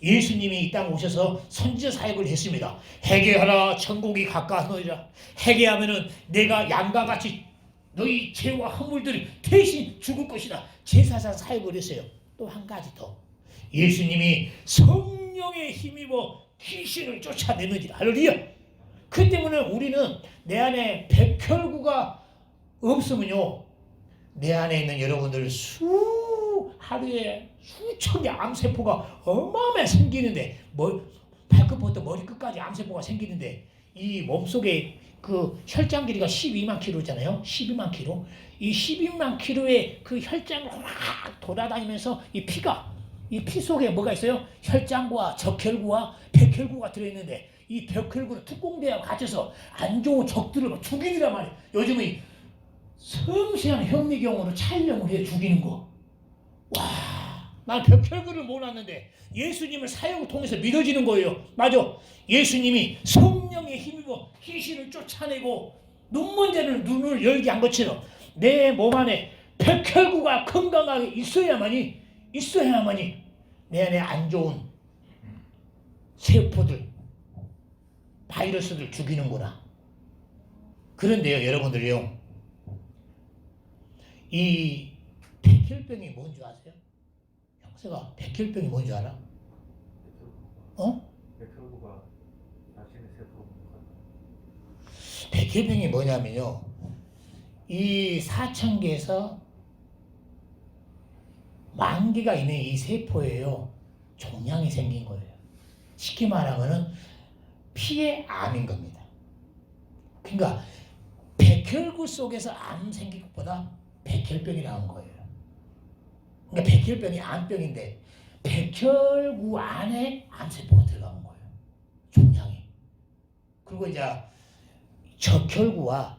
예수님이 이 땅에 오셔서 선지자 사역을 했습니다. 회개하라, 천국이 가까우니라. 회개하면은 내가 양과 같이 너희 죄와 허물들이 대신 죽을 것이다. 제사장 사역을 했어요. 또 한 가지 더. 예수님이 성령의 힘입어 귀신을 쫓아내느니라. 할렐루야. 그 때문에 우리는 내 안에 백혈구가 없으면요, 내 안에 있는 여러분들 하루에 수천 개 암세포가 어마어마하게 생기는데, 발끝부터 머리끝까지 암세포가 생기는데, 이 몸속에 그 혈장 길이가 12만 킬로잖아요. 12만 킬로. 이 12만 킬로의 그 혈장을 확 돌아다니면서 이 피 속에 뭐가 있어요? 혈장과 적혈구와 백혈구가 들어있는데, 이 백혈구는 특공대와 갇혀서 안 좋은 적들을 죽이느란 말이에요. 요즘은 섬세한 현미경으로 촬영을 해 죽이는 거. 와, 난 백혈구를 몰랐는데 예수님을 사역을 통해서 믿어지는 거예요. 맞아. 예수님이 성령의 힘입어 귀신을 쫓아내고 눈먼 자는 눈을 열게 한 것처럼 내 몸 안에 백혈구가 건강하게 있어야만이 내 안에 안 좋은 세포들, 바이러스들 죽이는구나. 그런데요, 여러분들이요, 이 백혈병이 뭔지 아세요? 형세가 백혈병이 뭔지 알아?
백혈구가 자신의 세포로
백혈병이 뭐냐면요, 이 4,000개에서 만 개가 있는 이 세포에요 종양이 생긴 거예요. 쉽게 말하면은 피의 암인 겁니다. 그러니까 백혈구 속에서 암 생긴 것보다 백혈병이 나온 거예요. 그러니까 백혈병이 암병인데 백혈구 안에 암세포가 들어간 거예요. 종양이. 그리고 이제 적혈구와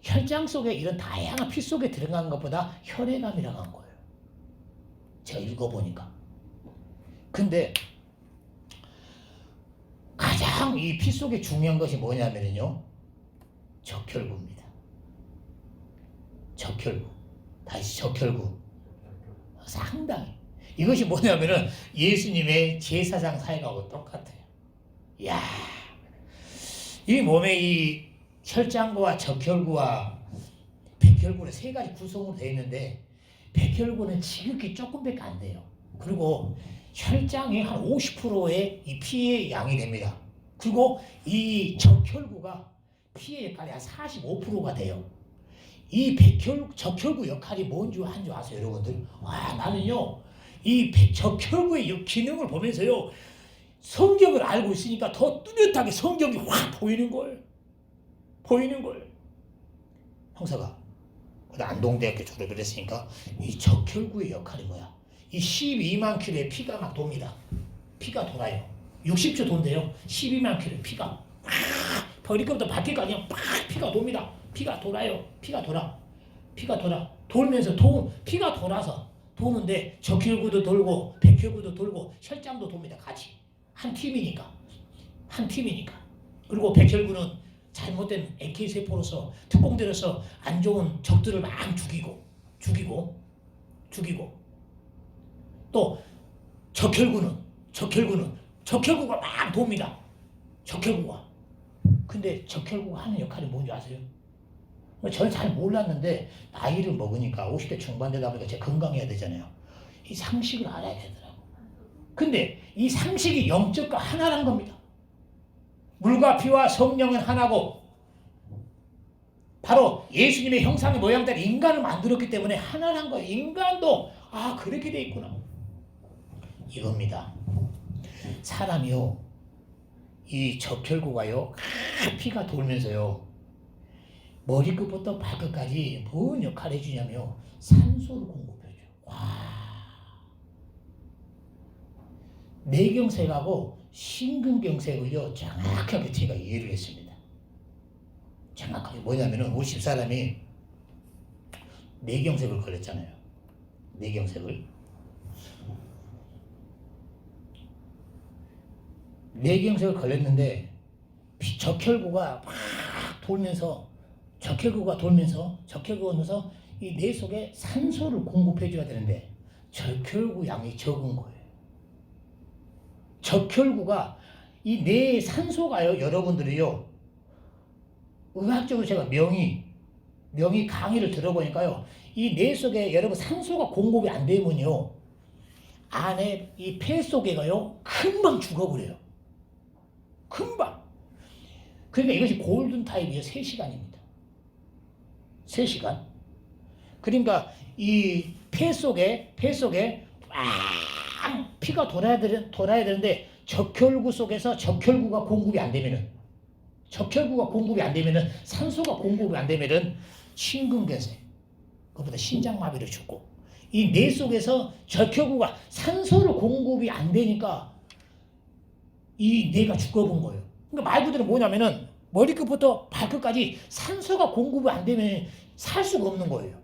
혈장 속에 이런 다양한 피 속에 들어간 것보다 혈액암이라고 한 거예요. 제가 읽어보니까. 근데 가장 이 피 속에 중요한 것이 뭐냐면요, 적혈구입니다. 적혈구. 다시 적혈구. 상당히. 이것이 뭐냐면은 예수님의 제사장 사역하고 똑같아요. 이야, 이 몸에 이 혈장과 적혈구와 백혈구는 세 가지 구성으로 되어 있는데, 백혈구는 지극히 조금밖에 안 돼요. 그리고 혈장이 한 50%의 이 피의 양이 됩니다. 그리고 이 적혈구가 피의 역할이 한 45%가 돼요. 이 적혈구 역할이 뭔지 한 줄 아세요, 여러분들? 와, 나는요, 이 적혈구의 기능을 보면서요, 성경을 알고 있으니까 더 뚜렷하게 성경이 확 보이는 거예요. 형사가 안동대학교 졸업을 했으니까 이 적혈구의 역할이 뭐야? 이 12만 킬로의 피가 막 돕니다. 피가 돌아요. 60초 돈대요. 12만 킬로의 피가 막 머리끝부터 발끝까지 막 피가 돕니다. 피가 돌아요. 피가 돌아. 돌면서 피가 돌아서 도는데 적혈구도 돌고 백혈구도 돌고 혈장도 돕니다. 같이 한 팀이니까. 그리고 백혈구는 잘못된 AK 세포로서 특공대로서 안 좋은 적들을 막 죽이고 또 적혈구가 막 돕니다. 적혈구가. 근데 적혈구가 하는 역할이 뭔지 아세요? 저는 잘 몰랐는데 나이를 먹으니까 50대 중반 되다 보니까 제가 건강해야 되잖아요. 이 상식을 알아야 되더라고. 근데 이 상식이 영적과 하나란 겁니다. 물과 피와 성령은 하나고 바로 예수님의 형상의 모양대로 인간을 만들었기 때문에 하나란 거예요. 인간도 그렇게 돼 있구나. 이겁니다. 사람이요. 이 적혈구가요. 피가 돌면서요. 머리끝부터 발끝까지 뭔 역할을 해주냐면요. 산소를 공급해줘요. 뇌경색하고 심근경색을요. 정확하게 제가 이해를 했습니다. 정확하게 뭐냐면은 우리 집사람이 뇌경색을 걸렸잖아요. 뇌경색을 걸렸는데 적혈구가 막 돌면서 이 뇌 속에 산소를 공급해줘야 되는데 적혈구 양이 적은 거예요. 적혈구가 이 뇌의 산소가요. 여러분들이요. 의학적으로 제가 명의 강의를 들어보니까요. 이 뇌 속에 여러분 산소가 공급이 안 되면요. 안에 이 폐 속에가요. 금방 죽어버려요. 금방. 그러니까 이것이 골든 타임이에요. 3시간입니다. 3시간. 그러니까 이 폐 속에 빵 피가 돌아야 되는데 적혈구 속에서 적혈구가 공급이 안 되면은 산소가 공급이 안 되면은 심근경색, 그보다 심장마비로 죽고 이 뇌 속에서 적혈구가 산소를 공급이 안 되니까 이 뇌가 죽어본 거예요. 그러니까 말 그대로 뭐냐면은 머리끝부터 발끝까지 산소가 공급이 안 되면 살 수가 없는 거예요.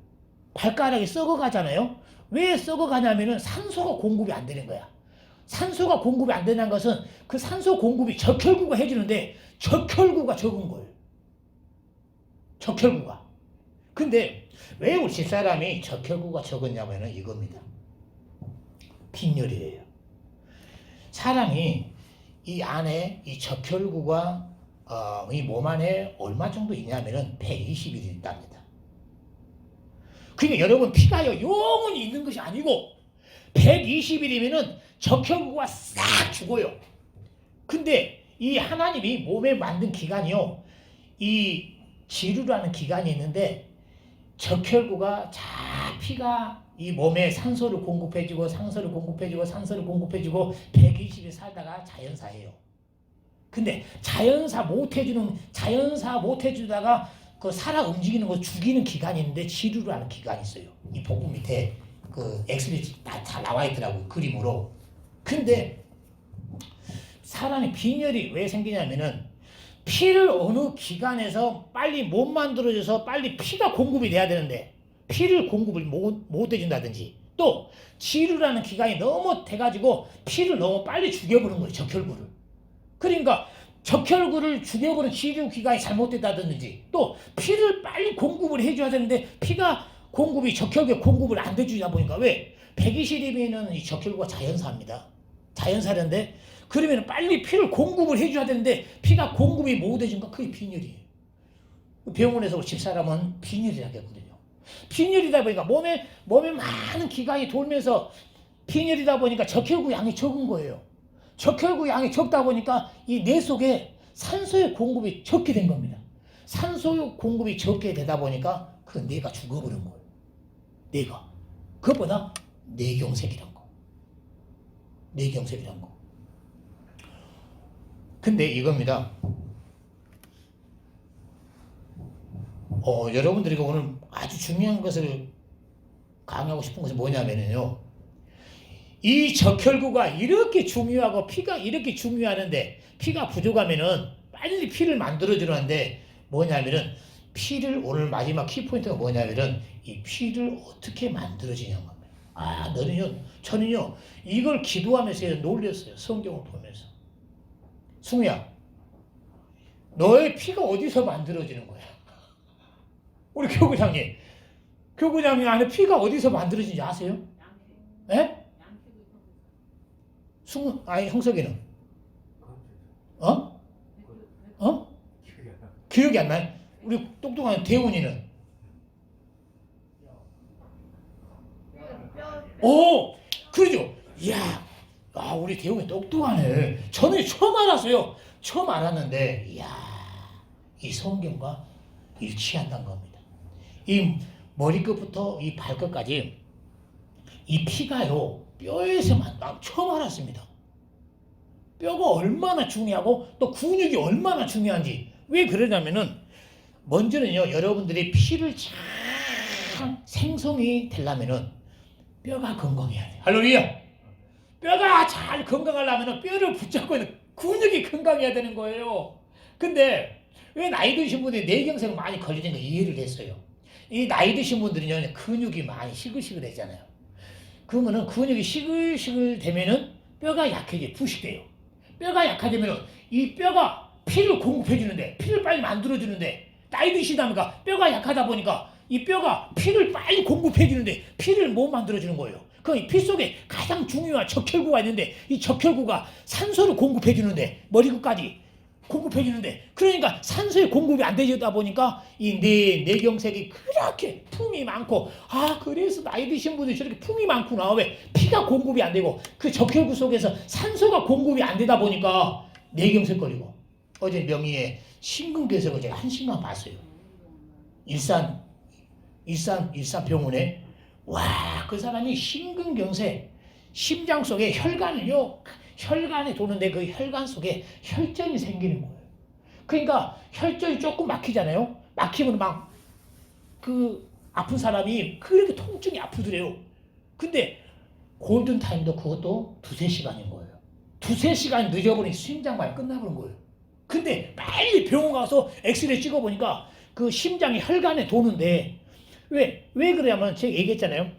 발가락이 썩어가잖아요. 왜 썩어가냐면은 산소가 공급이 안 되는 거야. 산소가 공급이 안 되는 것은 그 산소 공급이 적혈구가 해주는데 적혈구가 적은 거예요. 적혈구가. 근데 왜 우리 집사람이 적혈구가 적었냐면은 이겁니다. 빈혈이에요. 사람이 이 안에 이 적혈구가 이 몸 안에 얼마 정도 있냐면은 120일 있답니다. 그러니까 여러분 피가요 영원히 있는 것이 아니고 120일이면은 적혈구가 싹 죽어요. 근데 이 하나님이 몸에 만든 기간이요. 이 지루라는 기간이 있는데 적혈구가 피가 이 몸에 산소를 공급해주고 120일 살다가 자연사예요. 근데 자연사 못해주다가 그 살아 움직이는 거 죽이는 기간이 있는데 지루라는 기간이 있어요. 이 복부 밑에 그 엑스레이 다 나와 있더라고요. 그림으로. 근데 사람이 빈혈이 왜 생기냐면은 피를 어느 기간에서 빨리 못 만들어져서 빨리 피가 공급이 돼야 되는데 피를 공급을 못 해준다든지 또 지루라는 기간이 너무 돼가지고 피를 너무 빨리 죽여버린 거예요. 적혈구를. 그러니까 적혈구를 죽여버린 지루 기간이 잘못됐다든지 또 피를 빨리 공급을 해줘야 되는데 피가 공급이 적혈구에 공급을 안 해주다 보니까 왜? 120일이면 이 적혈구가 자연사입니다. 자연사인데 그러면 빨리 피를 공급을 해줘야 되는데 피가 공급이 못 해준가 그게 빈혈이에요. 병원에서 집사람은 빈혈이라고 했거든요. 빈혈이다 보니까 몸에 많은 기관이 돌면서 빈혈이다 보니까 적혈구 양이 적은 거예요. 적혈구 양이 적다 보니까 이 뇌 속에 산소의 공급이 적게 된 겁니다. 산소 공급이 적게 되다 보니까 그 뇌가 죽어버린 거예요. 뇌가. 그것보다 뇌경색이란 거. 근데 이겁니다. 여러분들이 오늘 아주 중요한 것을 강의하고 싶은 것은 뭐냐면요. 이 적혈구가 이렇게 중요하고 피가 이렇게 중요하는데 피가 부족하면은 빨리 피를 만들어주는데 뭐냐면은 피를 오늘 마지막 키포인트가 뭐냐면은 이 피를 어떻게 만들어지냐는 겁니다. 아, 저는요 이걸 기도하면서 놀렸어요. 성경을 보면서. 승우야, 너의 피가 어디서 만들어지는 거야? 우리 교구장님 안에 피가 어디서 만들어지는지 아세요? 예? 형석이는? 어? 어? 기억이 안 나요? 우리 똑똑한 대훈이는? 오, 그러죠. 이야, 우리 대훈이 똑똑하네. 저는 처음 알았어요. 처음 알았는데, 이야, 이 성경과 일치한다는 겁니다. 이 머리끝부터 이 발끝까지 이 피가요 뼈에서만 난 처음 알았습니다. 뼈가 얼마나 중요하고 또 근육이 얼마나 중요한지. 왜 그러냐면은 먼저는요 여러분들이 피를 잘 생성이 되려면은 뼈가 건강해야 돼요. 할렐루야. 뼈가 잘 건강하려면은 뼈를 붙잡고 있는 근육이 건강해야 되는 거예요. 근데 왜 나이 드신 분들이 뇌경색 많이 걸리는 거 이해를 했어요. 이 나이 드신 분들은요 근육이 많이 시글시글해잖아요. 그러면은 근육이 시글시글 되면은 뼈가 약해져 부식돼요. 뼈가 약해지면은 이 뼈가 피를 공급해 주는데 피를 빨리 만들어 주는데 나이 드시다 보니까 뼈가 약하다 보니까 이 뼈가 피를 빨리 공급해 주는데 피를 못 만들어 주는 거예요. 그 피 속에 가장 중요한 적혈구가 있는데 이 적혈구가 산소를 공급해 주는데 머리끝까지 공급해 주는데 그러니까 산소의 공급이 안 되다 보니까 이 뇌경색이 그렇게 품이 많고 그래서 나이 드신 분들이 저렇게 품이 많구나. 왜? 피가 공급이 안 되고 그 적혈구 속에서 산소가 공급이 안 되다 보니까 뇌경색 걸리고 어제 명의의 심근경색을 제가 1시간 봤어요. 일산 병원에 그 사람이 심근경색 심장 속에 혈관에 도는데 그 혈관 속에 혈전이 생기는 거예요. 그러니까 혈전이 조금 막히잖아요. 막히면 막 그 아픈 사람이 그렇게 통증이 아프더래요. 근데 골든타임도 그것도 2-3시간인 거예요. 2-3시간 늦어버리니 심장마비 끝나버린 거예요. 근데 빨리 병원 가서 엑스레이 찍어보니까 그 심장이 혈관에 도는데 왜 그러냐면 제가 얘기했잖아요.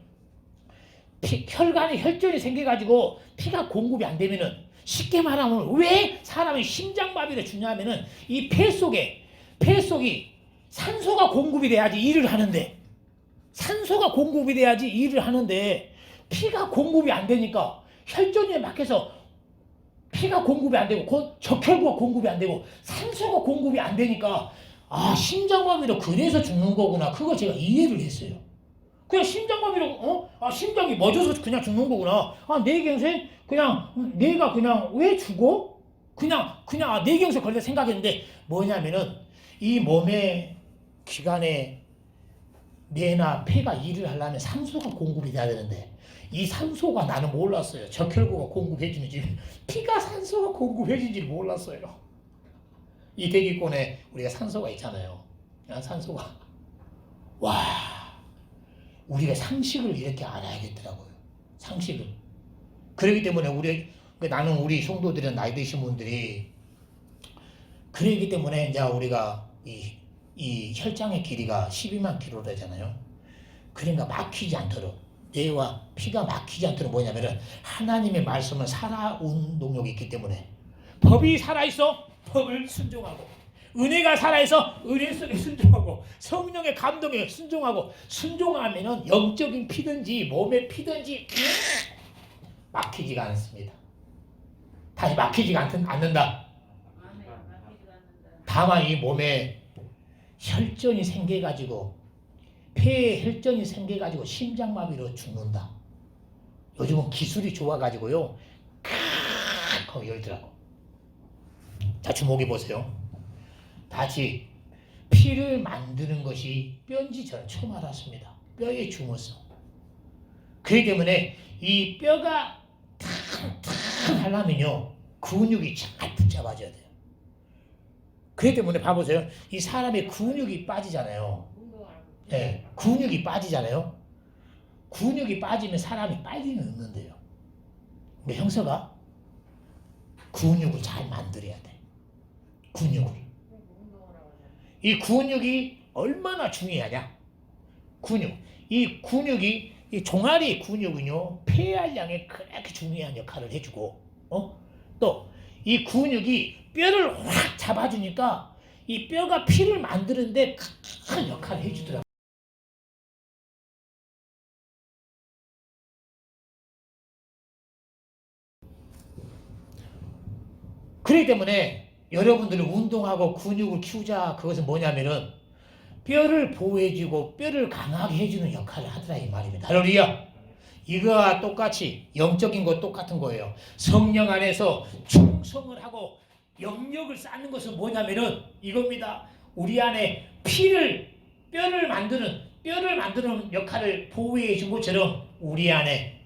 혈관에 혈전이 생겨가지고 피가 공급이 안 되면은 쉽게 말하면 왜 사람이 심장마비를 주냐면은 이 폐 속이 산소가 공급이 돼야지 일을 하는데 피가 공급이 안 되니까 혈전에 막혀서 피가 공급이 안 되고 적혈구가 공급이 안 되고 산소가 공급이 안 되니까 심장마비로 그래서 죽는 거구나. 그거 제가 이해를 했어요. 그냥 심장마비로 심장이 멎어서 그냥 죽는 거구나. 뇌경색 그냥 뇌가 그냥 왜 죽어? 그냥 뇌경색 걸릴 생각했는데 뭐냐면은 이 몸의 기관에 뇌나 폐가 일을 하려면 산소가 공급이 돼야 되는데 이 산소가 나는 몰랐어요. 적혈구가 공급해주는지 피가 산소가 공급해주는지 몰랐어요. 이 대기권에 우리가 산소가 있잖아요. 산소가 우리가 상식을 이렇게 알아야겠더라고요. 상식을. 그렇기 때문에 나는 우리 성도들은 나이 드신 분들이 그렇기 때문에 이제 우리가 이 혈장의 길이가 12만 킬로라잖아요. 그러니까 막히지 않도록 뇌와 피가 막히지 않도록 뭐냐면은 하나님의 말씀은 살아운동력이 있기 때문에 법이 살아있어 법을 순종하고 은혜가 살아있어 은혜 속에 순종하고 성령의 감동에 순종하면은 영적인 피든지 몸의 피든지 막히지가 않습니다. 다시 막히지가 않는다. 다만 이 몸에 혈전이 생겨가지고 폐에 혈전이 생겨가지고 심장마비로 죽는다. 요즘은 기술이 좋아가지고요 하고 열더라고. 자, 주목해 보세요. 다시 피를 만드는 것이 뼈인지 저는 처음 알았습니다. 뼈의 중요성. 그렇기 때문에 이 뼈가 탕탕 하려면요 근육이 잘 붙잡아줘야 돼요. 그렇기 때문에 봐보세요. 이 사람의 근육이 빠지잖아요. 근육이 빠지잖아요. 근육이 빠지면 사람이 빨리 늙는데요. 우리 형서가 근육을 잘 만들어야 돼. 근육을. 이 근육이 얼마나 중요하냐? 근육. 이 근육이 이 종아리 근육은요 폐활량에 그렇게 중요한 역할을 해주고, 또 이 근육이 뼈를 확 잡아주니까 이 뼈가 피를 만드는데 큰 역할을 해주더라고. 그렇기 때문에 여러분들이 운동하고 근육을 키우자, 그것은 뭐냐면은 뼈를 보호해주고 뼈를 강하게 해주는 역할을 하더라 이 말입니다. 할렐루야. 이거와 똑같이 영적인 것 똑같은 거예요. 성령 안에서 충성을 하고 영역을 쌓는 것은 뭐냐면은 이겁니다. 우리 안에 뼈를 만드는 역할을 보호해 준 것처럼 우리 안에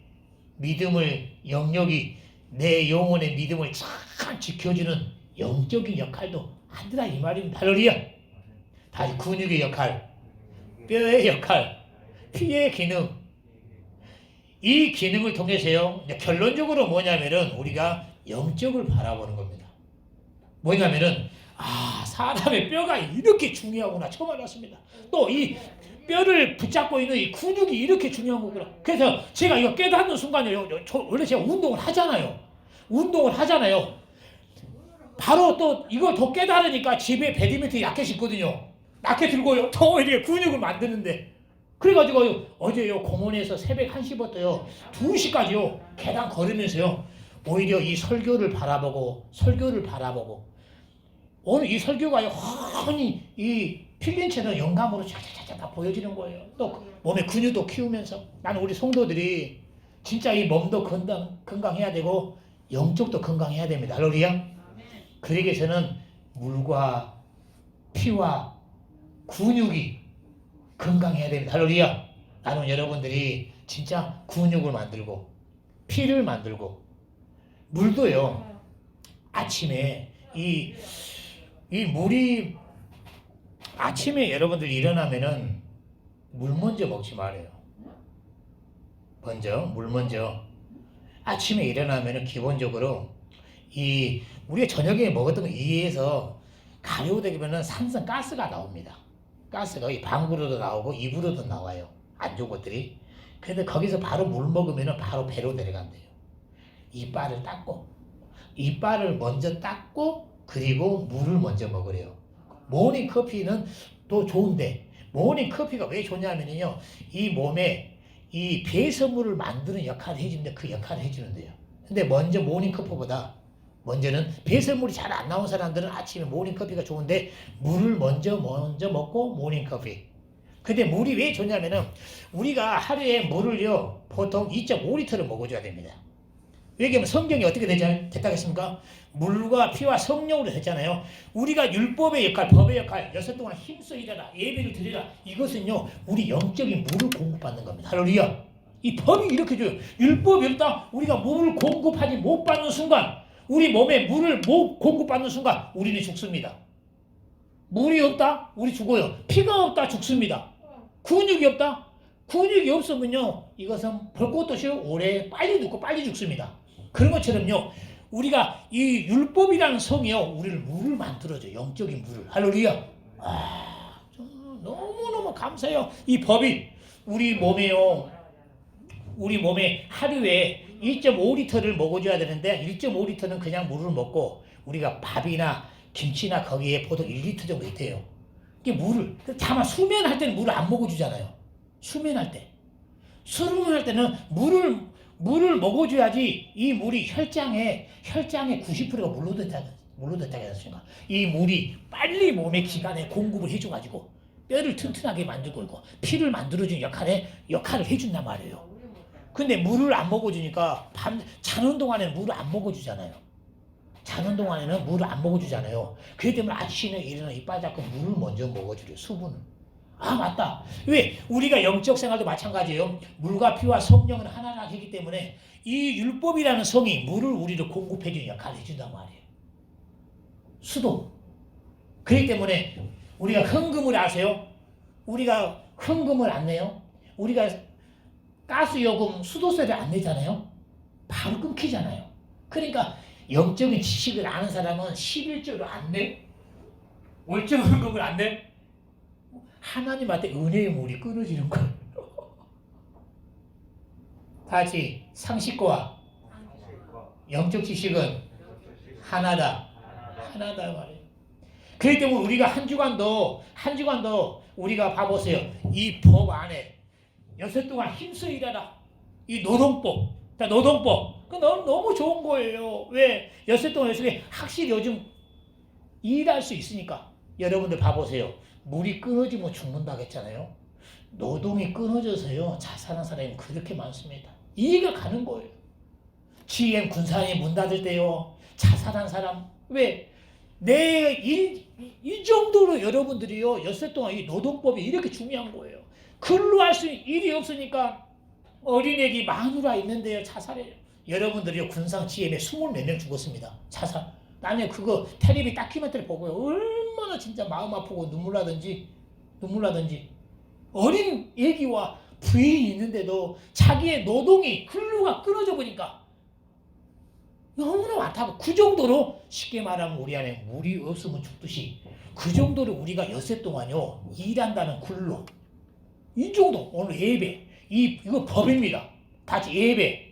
믿음을, 영역이 내 영혼의 믿음을 잘 지켜주는 영적인 역할도 하더라 이 말입니다. 할렐루야. 다시 근육의 역할, 뼈의 역할, 피의 기능, 이 기능을 통해서요 결론적으로 뭐냐면은 우리가 영적을 바라보는 겁니다. 뭐냐면은 사람의 뼈가 이렇게 중요하구나 처음 알았습니다. 또 이 뼈를 붙잡고 있는 이 근육이 이렇게 중요한 거구나. 그래서 제가 이거 깨닫는 순간에 원래 제가 운동을 하잖아요. 바로 또 이걸 더 깨달으니까 집에 배드민턴 라켓이 있거든요. 라켓 들고요 더 이렇게 근육을 만드는데, 그래가지고 어제요 공원에서 새벽 1시부터요 2시까지요 계단 걸으면서요 오히려 이 설교를 바라보고 오늘 이 설교가요 훤히 이 필린체는 영감으로 차차차차 보여지는 거예요. 또 몸의 근육도 키우면서 나는 우리 성도들이 진짜 이 몸도 건강해야 되고 영적도 건강해야 됩니다. 할렐루야. 그러기 위해서는 물과 피와 근육이 건강해야 됩니다. 할렐루야. 나는 여러분들이 진짜 근육을 만들고 피를 만들고 물도요 아침에 이 물이 아침에 여러분들이 일어나면은 물 먼저 먹지 말아요. 물 먼저 아침에 일어나면은 기본적으로 우리가 저녁에 먹었던 거 이에서 가려우되면은 산성 가스가 나옵니다. 가스가 이 방구로도 나오고 입으로도 나와요. 안 좋은 것들이. 근데 거기서 바로 물 먹으면은 바로 배로 내려간대요. 이빨을 먼저 닦고 그리고 물을 먼저 먹으래요. 모닝 커피는 또 좋은데 모닝 커피가 왜 좋냐면요 이 몸에 이 배설물을 만드는 역할을 해주는데 그 역할을 해주는데요. 근데 먼저 모닝 커피보다 먼저는 배설물이 잘 안 나온 사람들은 아침에 모닝커피가 좋은데 물을 먼저 먹고 모닝커피. 근데 물이 왜 좋냐면은 우리가 하루에 물을요 보통 2.5리터를 먹어줘야 됩니다. 왜냐면 성경이 어떻게 됐다겠습니까? 물과 피와 성령으로 했잖아요. 우리가 율법의 역할, 법의 역할, 6 동안 힘써 일하라, 예배를 드리라. 이것은요 우리 영적인 물을 공급받는 겁니다. 할렐루야. 이 법이 이렇게 줘요. 율법이 없다. 우리가 물을 공급하지 못 받는 순간, 우리 몸에 물을 못 공급받는 순간 우리는 죽습니다. 물이 없다? 우리 죽어요. 피가 없다? 죽습니다. 근육이 없다? 근육이 없으면요 이것은 볼 것도 없이 오래 빨리 늙고 빨리 죽습니다. 그런 것처럼요 우리가 이 율법이라는 성이요 우리를 물을 만들어줘요. 영적인 물을. 할렐루야. 너무너무 감사해요. 이 법이 우리 몸에 하루에 1.5리터를 먹어줘야 되는데 1.5리터는 그냥 물을 먹고 우리가 밥이나 김치나 거기에 보통 1리터 정도 있대요. 이게 물을 다만 수면할 때는 물을 안 먹어주잖아요. 수면할 때는 물을 먹어줘야지 이 물이 혈장에 90%가 물로 됐다고 했습니다. 이 물이 빨리 몸의 기관에 공급을 해줘가지고 뼈를 튼튼하게 만들고 있고 피를 만들어주는 역할을 해준단 말이에요. 근데 물을 안 먹어주니까 자는 동안에는 물을 안 먹어주잖아요. 그렇기 때문에 아침에 일어나 이빨 닦고 물을 먼저 먹어주래요. 수분을. 맞다. 왜? 우리가 영적 생활도 마찬가지예요. 물과 피와 성령은 하나가 되기 때문에 이 율법이라는 성이 물을 우리를 공급해주는 역할을 해준단 말이에요. 수도. 그렇기 때문에 우리가 헌금을 아세요? 우리가 헌금을 안 내요? 우리가 가스요금 수도세를 안 내잖아요. 바로 끊기잖아요. 그러니까 영적인 지식을 아는 사람은 11조로 안 돼. 월적 헌금을 안 돼. 하나님한테 은혜의 물이 끊어지는 거예요. 다시 상식과 영적 지식은 하나다. 하나다 말이에요. 그렇기 때문에 우리가 한 주간도 우리가 봐보세요. 이 법 안에 6 동안 힘써 일하라. 이 노동법. 자, 노동법. 그 너무 좋은 거예요. 왜? 6 동안 확실히 요즘 일할 수 있으니까. 여러분들 봐보세요. 물이 끊어지면 죽는다고 했잖아요. 노동이 끊어져서요. 자살한 사람이 그렇게 많습니다. 이해가 가는 거예요. GM 군산이 문 닫을 때요. 자살한 사람. 왜? 이 정도로 여러분들이요. 6 동안 이 노동법이 이렇게 중요한 거예요. 글로 할 수 있는 일이 없으니까 어린애기 마누라 있는데요. 자살해요. 여러분들이요. 군산 GM에 20몇 명 죽었습니다. 자살. 나중에 그거 텔레비 다큐멘터리 보고요. 얼마나 진짜 마음 아프고 눈물 나든지. 어린 애기와 부인이 있는데도 자기의 노동이 근로가 끊어져 보니까 너무나 많다고. 그 정도로 쉽게 말하면 우리 안에 물이 없으면 죽듯이 그 정도로 우리가 6 동안요 일한다는 근로. 이 정도. 오늘 예배 이거 법입니다. 같이 예배.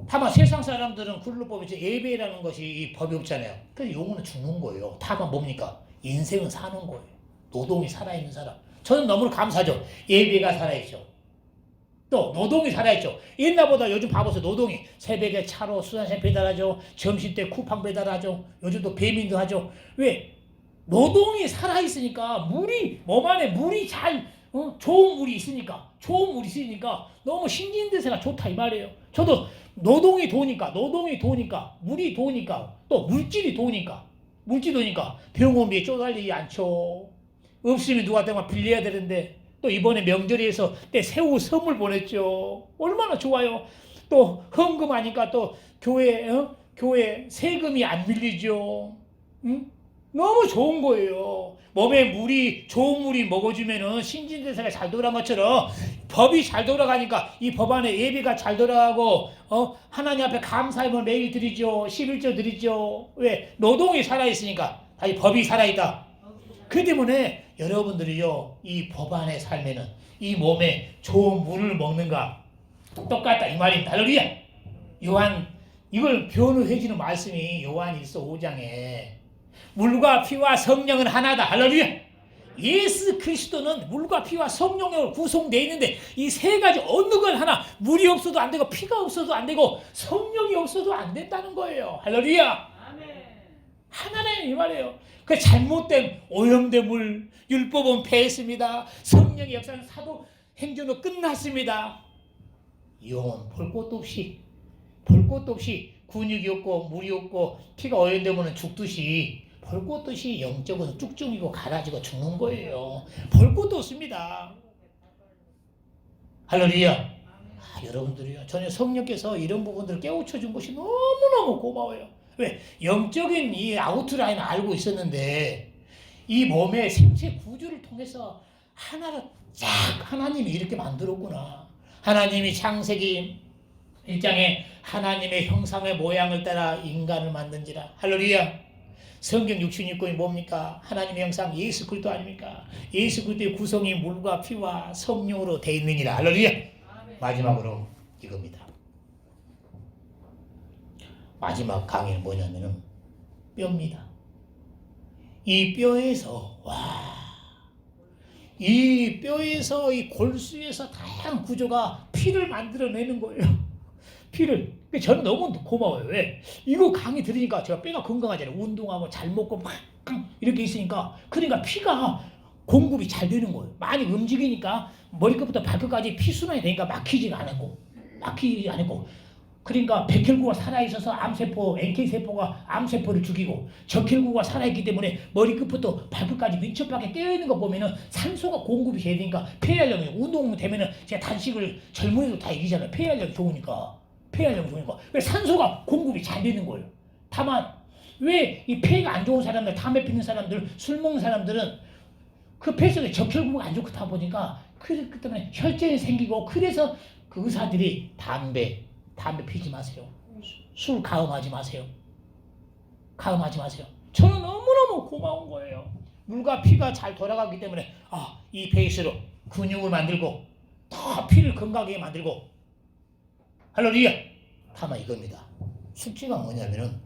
다만 세상 사람들은 근로법이죠. 예배라는 것이 이 법이 없잖아요. 그래서 용어는 죽는 거예요. 다만 뭡니까? 인생은 사는 거예요. 노동이 살아있는 사람. 저는 너무 감사하죠. 예배가 살아있죠. 또 노동이 살아있죠. 옛날보다 요즘 봐보세요. 노동이 새벽에 차로 수산시장 배달하죠. 점심때 쿠팡 배달하죠. 요즘도 배민도 하죠. 왜? 노동이 살아있으니까 몸 안에 물이 좋은 물이 있으니까 너무 신진대사가 좋다 이 말이에요. 저도 노동이 도니까 물이 도니까 또 물질이 도니까 병원비에 쪼달리지 않죠. 없으면 누구한테만 빌려야 되는데 또 이번에 명절에서 때 새우 선물 보냈죠. 얼마나 좋아요. 또 헌금하니까 또 교회 세금이 안 밀리죠. 응? 너무 좋은 거예요. 몸에 좋은 물이 먹어주면은 신진대사가 잘 돌아간 것처럼 법이 잘 돌아가니까 이 법 안에 예배가 잘 돌아가고 하나님 앞에 감사함을 매일 드리죠. 11조 드리죠. 왜? 노동이 살아있으니까. 다시 법이 살아있다. 그 때문에 여러분들이요 이 법 안에 살면은 이 몸에 좋은 물을 먹는가 똑같다 이 말입니다. 할렐루야. 이걸 변호해주는 말씀이 요한 1서 5장에 물과 피와 성령은 하나다. 할렐루야. 예수 그리스도는 물과 피와 성령으로 구성되어 있는데 이 세 가지 어느 걸 하나 물이 없어도 안 되고 피가 없어도 안 되고 성령이 없어도 안 된다는 거예요. 할렐루야. 하나라는 이 말이에요. 그 잘못된 오염된 물 율법은 패했습니다. 성령의 역사는 사도 행전으로 끝났습니다. 영혼 볼 것도 없이 근육이 없고 물이 없고 피가 오염되면 죽듯이 볼 것도 없이 영적은 쭉쭉이고 갈아지고 죽는 거예요. 볼 것도 없습니다. 할렐루야. 여러분들이요. 저는 성령께서 이런 부분들을 깨우쳐 준 것이 너무너무 고마워요. 왜? 영적인 이 아웃라인을 알고 있었는데 이 몸의 생체 구조를 통해서 하나로 쫙 하나님이 이렇게 만들었구나. 하나님이 창세기 1장에 하나님의 형상의 모양을 따라 인간을 만든지라. 할렐루야. 성경 66권이 뭡니까? 하나님의 형상 예수 그리스도 아닙니까? 예수 그리스도의 구성이 물과 피와 성령으로 되어 있느니라. 할렐루야. 마지막으로 이겁니다. 마지막 강의는 뭐냐면은 뼈입니다. 이 뼈에서 이 뼈에서 이 골수에서 다양한 구조가 피를 만들어내는 거예요. 피를. 저는 너무 고마워요. 왜? 이거 강의 들으니까 제가 뼈가 건강하잖아요. 운동하고 잘 먹고 막 이렇게 있으니까. 그러니까 피가 공급이 잘 되는 거예요. 많이 움직이니까 머리끝부터 발끝까지 피순환이 되니까 막히지 않고. 그러니까 백혈구가 살아있어서 암세포, NK세포가 암세포를 죽이고 적혈구가 살아있기 때문에 머리끝부터 발끝까지 민첩하게 깨어있는 거 보면은 산소가 공급이 돼야 되니까 폐활량이 운동되면은 제가 단식을 젊은이도 다 이기잖아요. 폐활량이 좋으니까. 왜 산소가 공급이 잘 되는 거예요. 다만 왜 이 폐가 안 좋은 사람들, 담배 피는 사람들, 술 먹는 사람들은 그 폐 속에 적혈구가 안 좋다 보니까 그렇기 때문에 혈전이 생기고 그래서 그 의사들이 담배, 담배 피지 마세요. 술 가음하지 마세요. 가음하지 마세요. 저는 너무너무 고마운 거예요. 물과 피가 잘 돌아가기 때문에 이 베이스로 근육을 만들고 더 피를 건강하게 만들고 할렐루야. 다만 이겁니다. 숙제가 뭐냐면은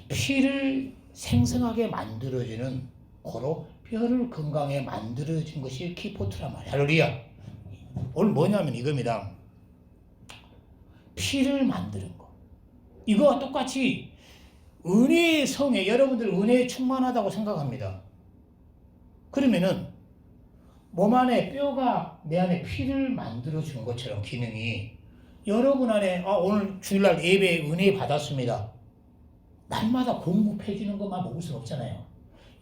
피를 생성하게 만들어주는 고로 뼈를 건강하게 만들어준 것이 키포트란 말이에요. 할렐루야. 오늘 뭐냐면 이겁니다. 피를 만드는 거. 이거와 똑같이 은혜의 성에 여러분들 은혜에 충만하다고 생각합니다. 그러면은 몸 안에 뼈가 내 안에 피를 만들어주는 것처럼 기능이 여러분 안에 오늘 주일날 예배 은혜 받았습니다. 날마다 공급해 주는 것만 먹을 수는 없잖아요.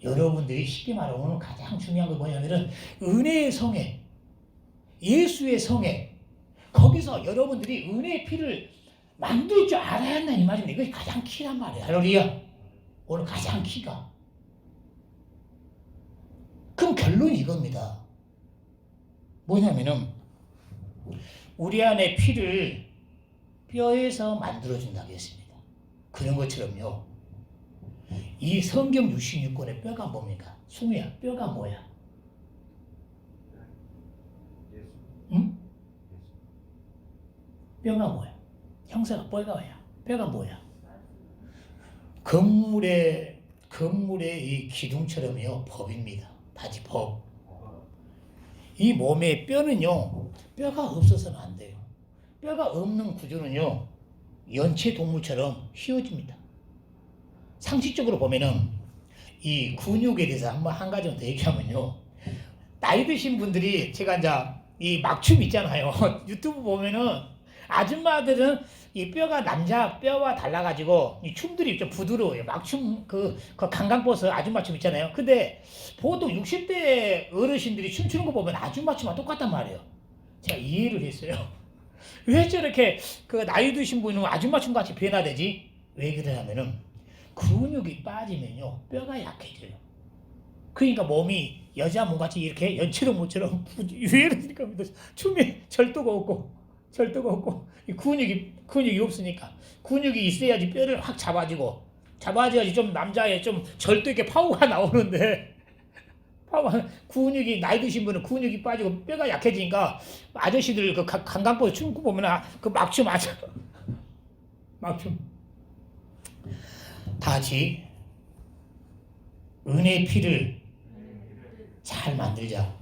여러분들이 쉽게 말하면 오늘 가장 중요한 건 뭐냐면은 은혜의 성에 예수의 성에 거기서 여러분들이 은혜의 피를 만들 줄 알아야 한다 이 말입니다. 이것이 가장 키란 말이에요. 할렐루야. 오늘 가장 키가. 그럼 결론이 이겁니다. 뭐냐면은 우리 안에 피를 뼈에서 만들어준다고 했습니다. 그런 것처럼요. 이 성경 66권의 뼈가 뭡니까? 승우야, 뼈가 뭐야? 응? 뼈가 뭐야? 형사가 뼈가 뭐야? 뼈가 뭐야? 건물의 이 기둥처럼요. 법입니다. 다시 법. 이 몸의 뼈는요. 뼈가 없어서는 안 돼요. 뼈가 없는 구조는요. 연체 동물처럼 휘어집니다. 상식적으로 보면은 이 근육에 대해서 한 가지 더 얘기하면요. 나이 드신 분들이 제가 이제 이 막춤 있잖아요. 유튜브 보면은 아줌마들은 이 뼈가 남자 뼈와 달라가지고 이 춤들이 좀 부드러워요. 막춤 그 강강버스 아줌마 춤 있잖아요. 근데 보통 60대 어르신들이 춤추는 거 보면 아줌마 춤과 똑같단 말이에요. 제가 이해를 했어요. 왜 저렇게 그 나이 드신 분은 아줌마 춤 같이 변화되지? 왜 그러냐면은 근육이 빠지면요 뼈가 약해져요. 그러니까 몸이 여자 몸같이 이렇게 연체동물처럼 유해해지니까 춤에 절도가 없고 이 근육이 없으니까 근육이 있어야지 뼈를 확 잡아줘야지 좀 남자의 좀 절도 있게 파워가 나오는데 근육이 나이 드신 분은 근육이 빠지고 뼈가 약해지니까 아저씨들 그 강강버스 춤고 보면 그 막춤 다시 은혜의 피를 잘 만들자.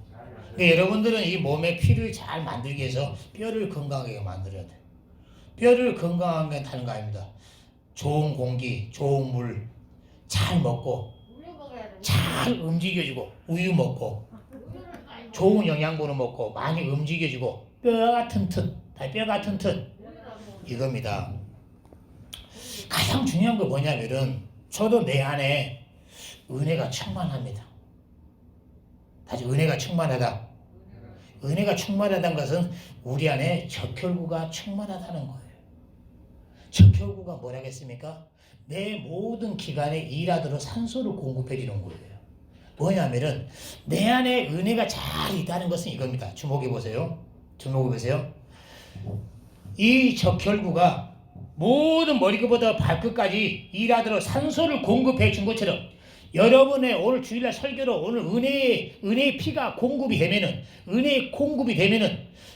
그러니까 여러분들은 이 몸의 피를 잘 만들기 위해서 뼈를 건강하게 만들어야 돼. 뼈를 건강하게 하는 거 아닙니다. 좋은 공기, 좋은 물 잘 먹고 잘 움직여주고 우유 먹고 좋은 영양분을 먹고 많이 움직여주고 뼈가 튼튼 이겁니다. 가장 중요한 건 뭐냐면은 저도 내 안에 은혜가 충만합니다. 다시 은혜가 충만하다. 은혜가 충만하다는 것은 우리 안에 적혈구가 충만하다는 거예요. 적혈구가 뭐라겠습니까? 내 모든 기관에 일하도록 산소를 공급해 주는 거예요. 뭐냐면은 내 안에 은혜가 잘 있다는 것은 이겁니다. 주목해 보세요. 이 적혈구가 모든 머리끝부터 발끝까지 일하도록 산소를 공급해 준 것처럼 여러분의 오늘 주일날 설교로 오늘 은혜의 피가 공급이 되면은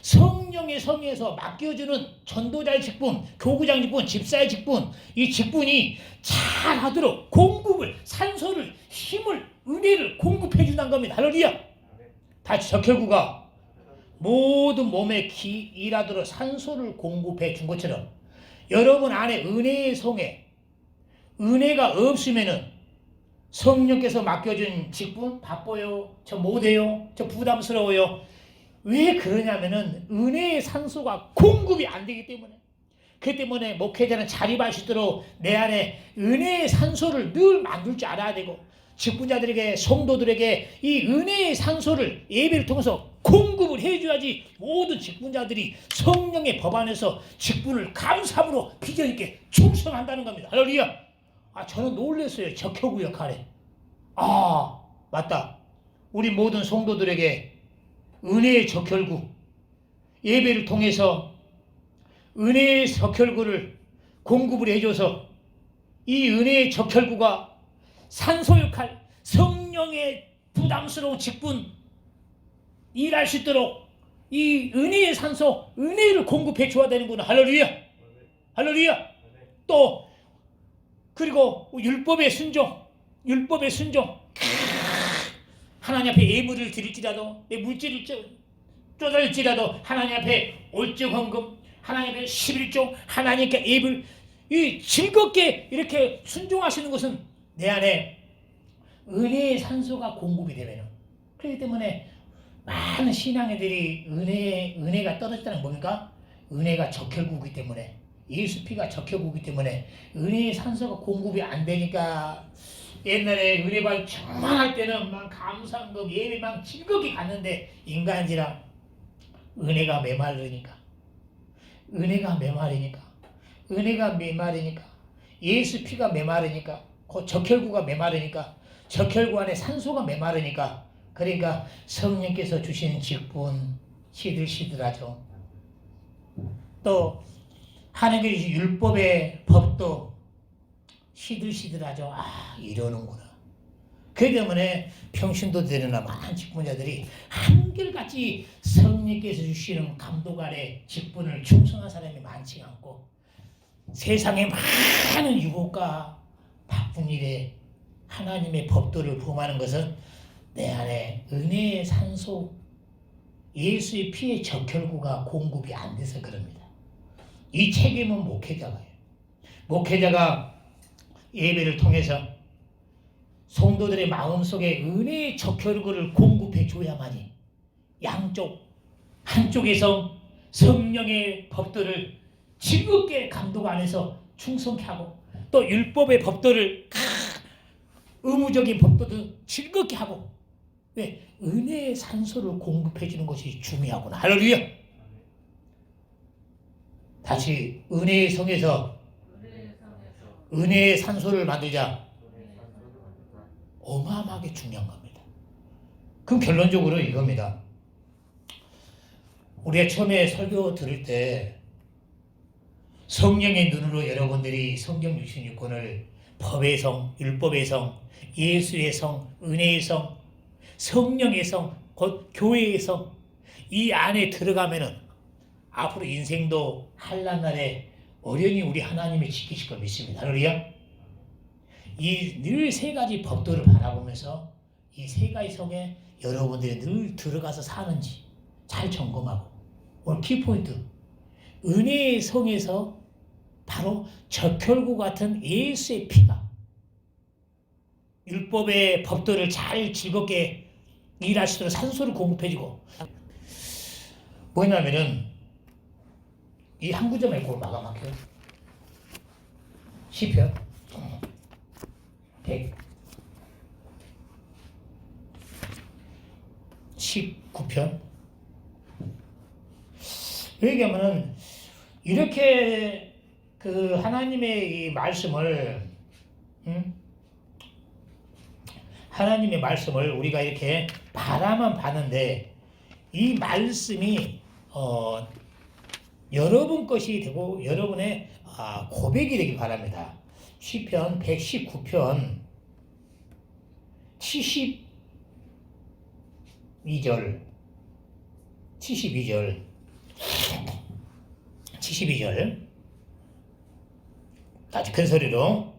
성령의 성에서 맡겨주는 전도자의 직분, 교구장 직분, 집사의 직분, 이 직분이 잘 하도록 산소를, 힘을, 은혜를 공급해 준다는 겁니다. 할렐루야! 다시 적혈구가 모든 몸에 일하도록 산소를 공급해 준 것처럼 여러분 안에 은혜의 성에 은혜가 없으면은 성령께서 맡겨준 직분 바빠요. 저 못해요. 저 부담스러워요. 왜 그러냐면은 은혜의 산소가 공급이 안 되기 때문에. 그 때문에 목회자는 자립할 수 있도록 내 안에 은혜의 산소를 늘 만들 줄 알아야 되고 직분자들에게 성도들에게 이 은혜의 산소를 예배를 통해서 공급을 해줘야지 모든 직분자들이 성령의 법 안에서 직분을 감사함으로 비전 있게 충성한다는 겁니다. 할렐루야. 저는 놀랐어요. 적혈구 역할에. 맞다. 우리 모든 성도들에게 은혜의 적혈구 예배를 통해서 은혜의 적혈구를 공급을 해줘서 이 은혜의 적혈구가 산소 역할, 성령의 부담스러운 직분 일할 수 있도록 이 은혜의 산소, 은혜를 공급해 줘야 되는구나. 할렐루야. 할렐루야. 또 그리고 율법의 순종, 율법의 순종. 하나님 앞에 예물을 드릴지라도 내 물질을 쪼달지라도 하나님 앞에 올적 헌금, 하나님 앞에 11조, 하나님께 예물 이 즐겁게 이렇게 순종하시는 것은 내 안에 은혜의 산소가 공급이 되면은 그렇기 때문에 많은 신앙인들이 은혜가 떨어졌다는 건 뭡니까? 은혜가 적혈구이기 때문에 예수 피가 적혈구이기 때문에 은혜의 산소가 공급이 안 되니까 옛날에 은혜발 정말 할 때는 막 감사한금 예배 막 즐겁게 갔는데 인간이라 은혜가 메마르니까 예수 피가 메마르니까 그 적혈구가 메마르니까 적혈구 안에 산소가 메마르니까 그러니까 성령께서 주시는 직분 시들시들하죠. 또 하나님께 주신 율법의 법도 시들시들하죠. 아 이러는구나. 그 때문에 평신도 되는 많은 직분자들이 한결같이 성령께서 주시는 감독 아래 직분을 충성한 사람이 많지 않고 세상에 많은 유혹과 바쁜 일에 하나님의 법도를 범하는 것은 내 안에 은혜의 산소 예수의 피의 적혈구가 공급이 안 돼서 그럽니다. 이 책임은 목회자가요. 목회자가 예배를 통해서 성도들의 마음속에 은혜의 적혈구를 공급해 줘야만이 한쪽에서 성령의 법도를 즐겁게 감독 안에서 충성케 하고 또 율법의 법도를 의무적인 법도도 즐겁게 하고 왜? 은혜의 산소를 공급해 주는 것이 중요하구나. 할렐루야. 다시 은혜의 성에서 은혜의 산소를 만들자. 어마어마하게 중요한 겁니다. 그럼 결론적으로 이겁니다. 우리가 처음에 설교 들을 때 성령의 눈으로 여러분들이 성경 66권을 법의 성, 율법의 성, 예수의 성, 은혜의 성, 성령의 성, 곧 교회의 성 이 안에 들어가면은 앞으로 인생도 한란날에 어련히 우리 하나님이 지키실 걸 믿습니다. 할렐루야. 이 늘 세 가지 법도를 바라보면서 이 세 가지 성에 여러분들이 늘 들어가서 사는지 잘 점검하고 오늘 키포인트 은혜의 성에서 바로 적혈구 같은 예수의 피가 율법의 법도를 잘 즐겁게 일할 수 있도록 산소를 공급해주고 뭐냐면은 이 한 구절만 읽고 마감할게요. 시편 119편 얘기하면은 이렇게 그 하나님의 이 말씀을 하나님의 말씀을 우리가 이렇게 바라만 봤는데 이 말씀이 여러분 것이 되고 여러분의 고백이 되길 바랍니다. 시편 119편 72절 72절 아주 큰 소리로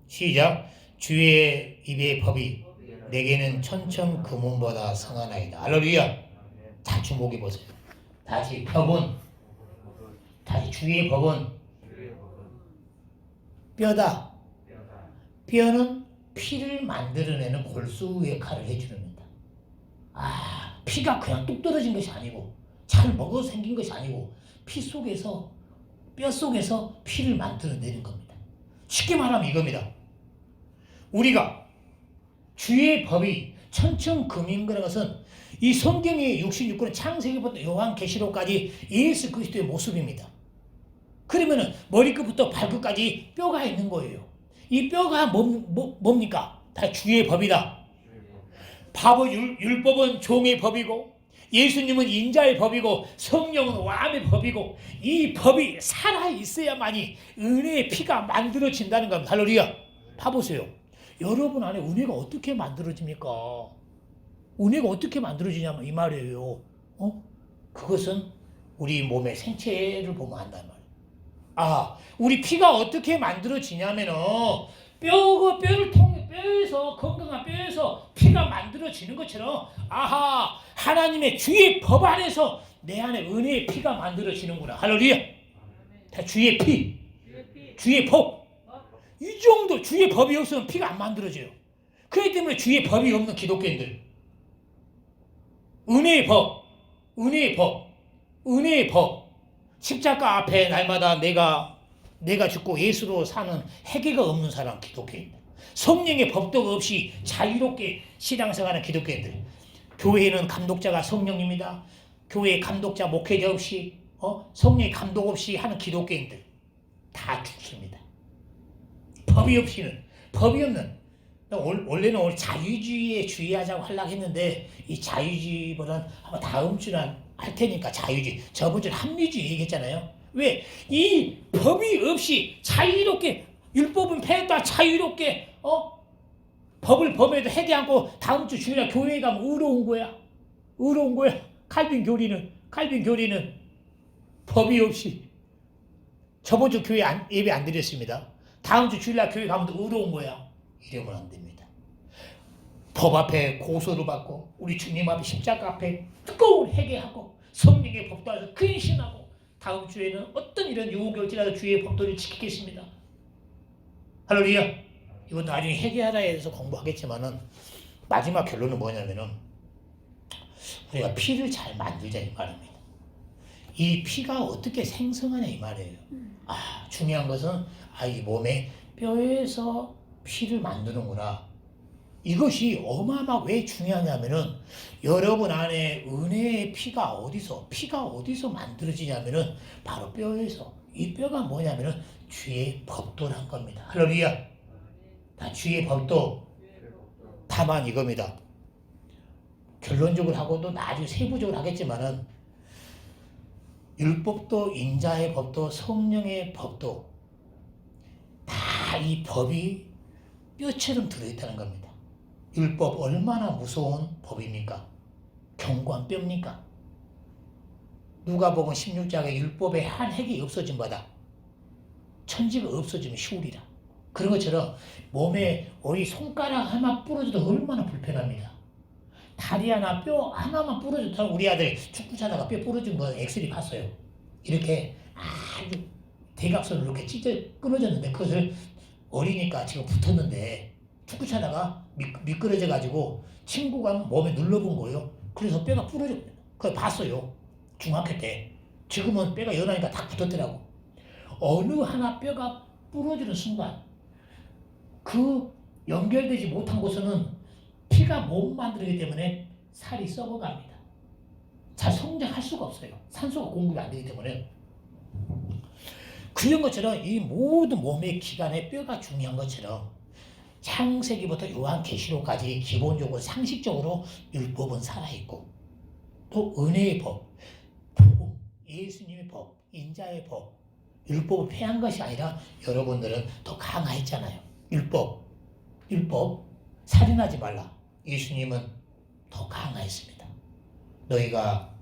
시작. 주의 입의 법이 내게는 천천 금은보다 성하나이다. 할렐루야. 다 주목해 보세요. 다시 법은 다시 주의 법은 뼈다. 뼈는 피를 만들어내는 골수 역할을 해주는다. 피가 그냥 뚝 떨어진 것이 아니고 잘 먹어서 생긴 것이 아니고 피 속에서 뼈 속에서 피를 만들어내는 겁니다. 쉽게 말하면 이겁니다. 우리가 주의 법이 천천금인 거라는 것은 이 성경의 66권의 창세기부터 요한계시록까지 예수 그리스도의 모습입니다. 그러면은 머리끝부터 발끝까지 뼈가 있는 거예요. 이 뼈가 뭡니까? 다 주의 법이다. 율법은 종의 법이고 예수님은 인자의 법이고 성령은 왕의 법이고 이 법이 살아있어야만이 은혜의 피가 만들어진다는 겁니다. 할렐루야. 봐보세요. 여러분 안에 은혜가 어떻게 만들어집니까? 은혜가 어떻게 만들어지냐면 이 말이에요. 그것은 우리 몸의 생체를 보면 한단 말이에요. 우리 피가 어떻게 만들어지냐면은 뼈를 통해 뼈에서 건강한 뼈에서 피가 만들어지는 것처럼 하나님의 주의 법 안에서 내 안에 은혜의 피가 만들어지는구나. 할렐루야. 다 주의 피, 주의 법. 이 정도 주의 법이 없으면 피가 안 만들어져요. 그렇기 때문에 주의 법이 없는 기독교인들, 은혜의 법, 은혜의 법, 은혜의 법. 십자가 앞에 날마다 내가 죽고 예수로 사는 회개가 없는 사람 기독교인들, 성령의 법도가 없이 자유롭게 신앙생활하는 기독교인들, 교회에는 감독자가 성령입니다. 교회 감독자 목회자 없이 성령의 감독 없이 하는 기독교인들 다 죽습니다. 법이 없는 원래는 오늘 자유주의에 주의하자고 하려고 했는데 이 자유주의보다는 아마 다음 주는 할 테니까 자유주의, 저번 주는 합리주의 얘기했잖아요. 왜? 이 법이 없이 자유롭게 율법은 패했다 자유롭게 법을 범해도 해지 않고 다음 주 주일날 교회에 가면 의로운 거야. 칼빈 교리는 법이 없이 저번 주 교회 예배 안 드렸습니다. 다음 주 주일날 교회 가면 또 의로운 거야. 이러면 안 됩니다. 법 앞에 고소를 받고 우리 주님 앞에 십자가 앞에 뜨거운 회개하고 성령의 법도 안에서 근신하고 다음 주에는 어떤 이런 유혹이 올지라도 주의 법도를 지키겠습니다. 할렐루야. 이건 나중에 회개하라에 대해서 공부하겠지만은 마지막 결론은 뭐냐면은 우리가 피를 잘 만들자 이 말입니다. 이 피가 어떻게 생성하냐 이 말이에요. 중요한 것은 이 몸에 뼈에서 피를 만드는구나. 이것이 어마어마하게 왜 중요하냐면은 여러분 안에 은혜의 피가 어디서 만들어지냐면은 바로 뼈에서. 이 뼈가 뭐냐면은 주의 법도란 겁니다. 할렐루야. 다 주의 법도. 다만 이겁니다. 결론적으로 하고도 나중에 세부적으로 하겠지만은 율법도 인자의 법도 성령의 법도 다 이 법이 뼈처럼 들어있다는 겁니다. 율법 얼마나 무서운 법입니까? 견고한 뼈입니까? 누가복음 16장에 율법의 한 획이 없어진 바다 천지가 없어지면 시울이라. 그런 것처럼 몸에 우리 손가락 하나 부러져도 얼마나 불편합니다. 다리 하나 뼈 하나만 부러져도 우리 아들 축구 차다가 뼈 부러진 거 엑스레이 봤어요. 이렇게 아주 대각선으로 이렇게 찢어 끊어졌는데 그것을 어리니까 지금 붙었는데 축구 차다가 미끄러져 가지고 친구가 몸에 눌러본 거예요. 그래서 뼈가 부러졌거든요. 그걸 봤어요. 중학교 때. 지금은 뼈가 연하니까 다 붙었더라고. 어느 하나 뼈가 부러지는 순간 그 연결되지 못한 곳에는 피가 못 만들기 때문에 살이 썩어갑니다. 잘 성장할 수가 없어요. 산소가 공급이 안 되기 때문에. 그런 것처럼 이 모든 몸의 기관에 뼈가 중요한 것처럼 창세기부터 요한계시록까지 기본적으로 상식적으로 율법은 살아있고 또 은혜의 법, 복음, 예수님의 법, 인자의 법, 율법을 폐한 것이 아니라 여러분들은 더 강화했잖아요. 율법, 살인하지 말라. 예수님은 더 강화했습니다. 너희가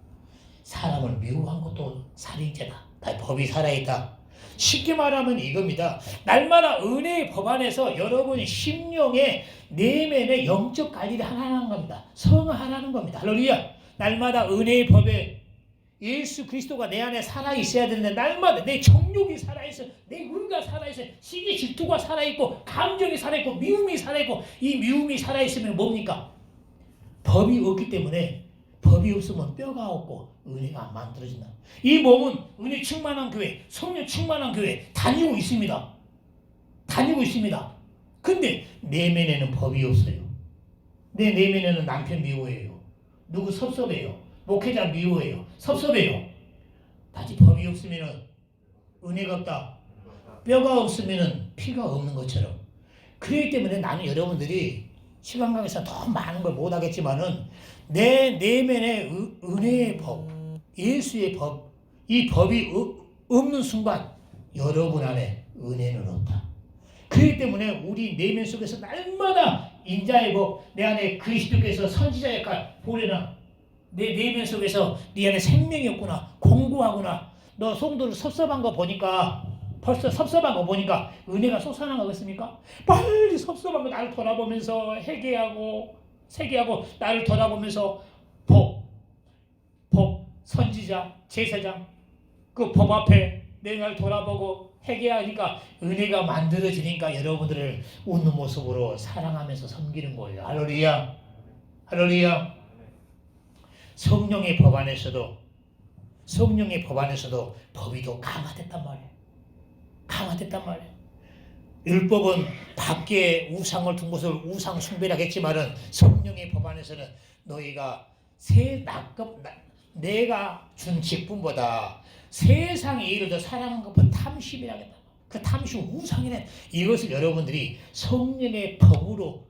사람을 미워한 것도 살인죄다. 법이 살아있다. 쉽게 말하면 이겁니다. 날마다 은혜의 법 안에서 여러분 심령의 내면의 영적 관리를 하라는 겁니다. 성화하라는 겁니다. 할렐루야. 날마다 은혜의 법에 예수 그리스도가 내 안에 살아있어야 되는데 날마다 내 정욕이 살아있어, 내 의가 살아있어, 시기 질투가 살아있고 감정이 살아있고 미움이 살아있고 이 미움이 살아있으면 뭡니까? 법이 없기 때문에 법이 없으면 뼈가 없고 은혜가 안 만들어진다. 이 몸은 은혜 충만한 교회, 성령 충만한 교회 다니고 있습니다. 근데 내면에는 법이 없어요. 내 내면에는 남편 미워해요. 누구 섭섭해요. 목회자 미워해요. 섭섭해요. 다시 법이 없으면 은혜가 없다. 뼈가 없으면 피가 없는 것처럼. 그렇기 때문에 나는 여러분들이 시간 관계상 너무 많은 걸 못하겠지만은 내 내면의 은혜의 법, 예수의 법, 이 법이 없는 순간 여러분 안에 은혜는 없다. 그렇기 때문에 우리 내면 속에서 날마다 인자의 법, 내 안에 그리스도께서 선지자 역할 보내나 내 내면 속에서 네 안에 생명이 없구나, 공부하구나. 너 성도를 섭섭한 거 보니까 벌써 섭섭한 거 보니까 은혜가 솟아난 거겠습니까? 빨리 섭섭한 거 나를 돌아보면서 회개하고 세개하고 나를 돌아보면서 법, 선지자, 제사장 그 법 앞에 내 날 돌아보고 회개하니까 은혜가 만들어지니까 여러분들을 웃는 모습으로 사랑하면서 섬기는 거예요. 할렐루야, 할렐루야. 성령의 법 안에서도 법이 더 강화됐단 말이에요. 강화됐단 말이에요. 율법은 밖에 우상을 둔 것을 우상 숭배라고 했지만은 성령의 법 안에서는 너희가 내가 준 직분보다 세상의 일을 더 사랑한 것보다 탐심이라겠다. 그 탐심 우상이네. 이것을 여러분들이 성령의 법으로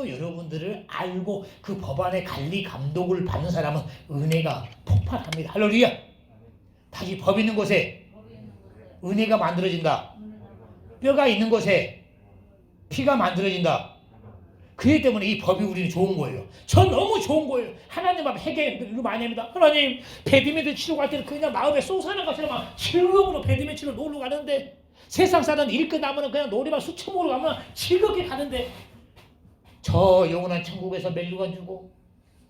여러분들을 알고 그 법 안에 관리 감독을 받는 사람은 은혜가 폭발합니다. 할렐루야. 다시 법 있는 곳에 은혜가 만들어진다. 뼈가 있는 곳에 피가 만들어진다. 그렇기 때문에 이 법이 우리는 좋은 거예요. 전 너무 좋은 거예요. 하나님 앞에 회개 많이 합니다. 하나님 배드민턴 치러 갈 때는 그냥 마음에 쏘사는 것처럼 막 즐거움으로 배드민턴 치러 놀러 가는데 세상 사람 일 끝나면 그냥 노래방 수천 먹으러 가면 즐겁게 가는데 저 영원한 천국에서 멸류관 주고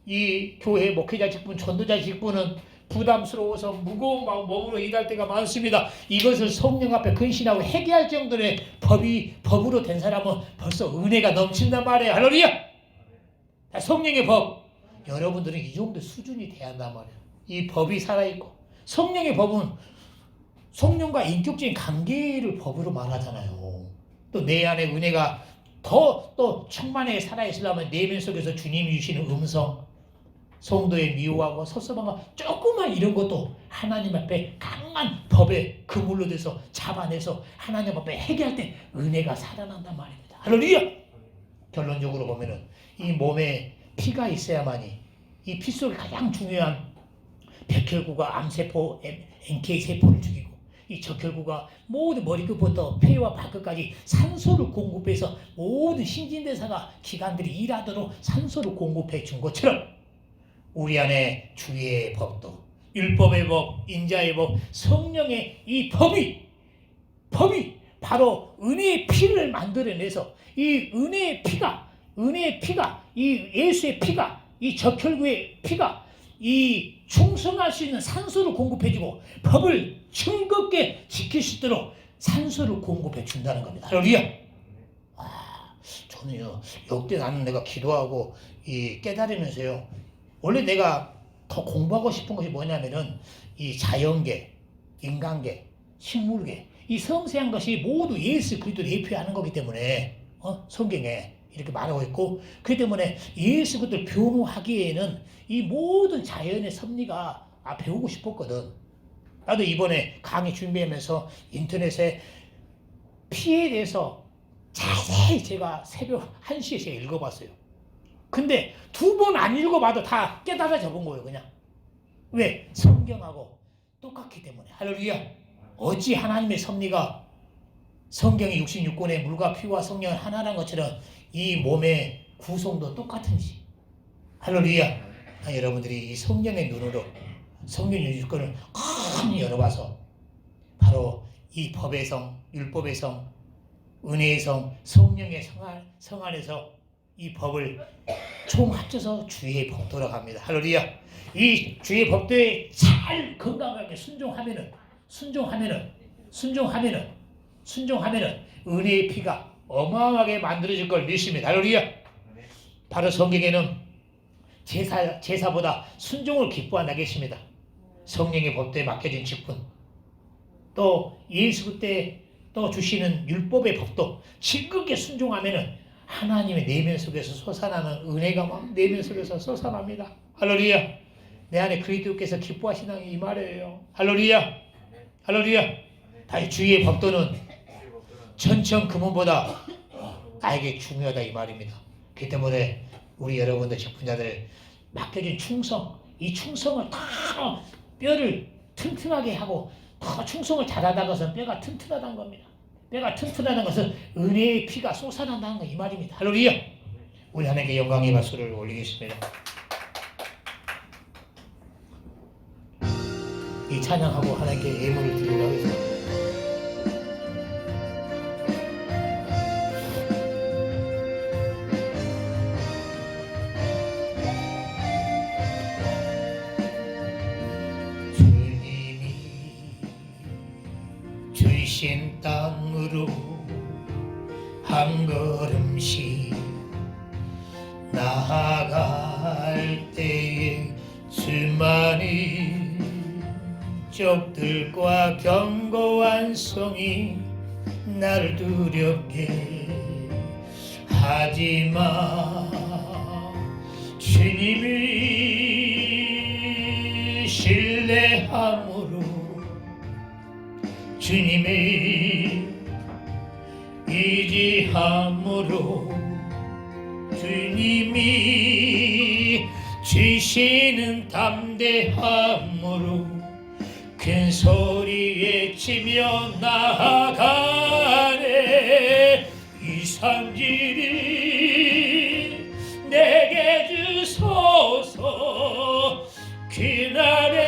이 교회 목회자 직분, 전도자 직분은 부담스러워서 무거운 몸으로 일할 때가 많습니다. 이것을 성령 앞에 근신하고 회개할 정도의 법으로 된 사람은 벌써 은혜가 넘친단 말이에요. 할렐루야. 성령의 법, 여러분들은 이 정도 수준이 돼야 한단 말이에요. 이 법이 살아있고 성령의 법은 성령과 인격적인 관계를 법으로 말하잖아요. 또 내 안에 은혜가 또 충만하게 살아있으려면 내면 속에서 주님이 주시는 음성, 성도의 미워하고 섭섭한 거 조금만 이런 것도 하나님 앞에 강한 법에 그물로 돼서 잡아내서 하나님 앞에 회개할 때 은혜가 살아난단 말입니다. 할렐루야. 결론적으로 보면은 이 몸에 피가 있어야만이 이 피 속에 가장 중요한 백혈구가 암세포, NK세포를 죽이고 이 적혈구가 모든 머리끝부터 폐와 발끝까지 산소를 공급해서 모든 신진대사가 기관들이 일하도록 산소를 공급해 준 것처럼 우리 안에 주의 법도 율법의 법, 인자의 법, 성령의 이 법이 바로 은혜의 피를 만들어내서 이 은혜의 피가 이 예수의 피가 이 적혈구의 피가 이 충성할 수 있는 산소를 공급해주고 법을 즐겁게 지킬 수 있도록 산소를 공급해 준다는 겁니다. 할렐루야. 저는요 역대 나는 내가 기도하고 이 깨달으면서요 원래 내가 더 공부하고 싶은 것이 뭐냐면은 이 자연계, 인간계, 식물계 이 섬세한 것이 모두 예수 그리스도를 대표하는 거기 때문에 성경에 이렇게 말하고 있고 그렇기 때문에 예수 그리스도를 변호하기에는 이 모든 자연의 섭리가 배우고 싶었거든. 나도 이번에 강의 준비하면서 인터넷에 피에 대해서 자세히 제가 새벽 1시에 제가 읽어봤어요. 근데 2번 안 읽어봐도 다 깨달아 적은 거예요. 그냥 왜? 성경하고 똑같기 때문에. 할렐루야. 어찌 하나님의 섭리가 성경의 66권의 물과 피와 성령은 하나라는 것처럼 이 몸의 구성도 똑같은지. 할렐루야. 여러분들이 이 성령의 눈으로 성경 66권을 큰 열어봐서 바로 이 법의 성, 율법의 성, 은혜의 성, 성령의 성 안에서 이 법을 총 합쳐서 주의 법도라고 합니다. 할렐루야. 이 주의 법도에 잘 건강하게 순종하면은 은혜의 피가 어마어마하게 만들어질 걸 믿습니다. 할렐루야. 바로 성경에는 제사보다 순종을 기뻐한다고 했습니다. 성령의 법도에 맡겨진 직분 또 예수 그때 또 주시는 율법의 법도 즐겁게 순종하면은 하나님의 내면 속에서 솟아나는 은혜가 막 내면 속에서 솟아납니다. 할렐루야. 내 안에 그리스도께서 기뻐하시는 이 말이에요. 할렐루야. 할렐루야. 다시 주의 법도는 천천 금은보다 나에게 중요하다 이 말입니다. 그 때문에 우리 여러분들 직분자들 맡겨진 충성, 이 충성을 다 뼈를 튼튼하게 하고 더 충성을 잘하다가 것은 뼈가 튼튼하다는 겁니다. 뼈가 튼튼하다는 것은 은혜의 피가 쏟아난다는 거 이 말입니다. 할렐루야. 우리 하나님께 영광의 박수를 올리겠습니다. 이 찬양하고 하나님께 예물을 드리도록 하겠습니다. 주신 땅으로 한 걸음씩 나아갈 때에 수많은 적들과 견고한 성이 나를 두렵게 하지마. 주님을 신뢰함으로 주님을 의지함으로 주님이 주시는 담대함으로 큰 소리 외치며 나아가네. 이 산지를 내게 주소서. 그날에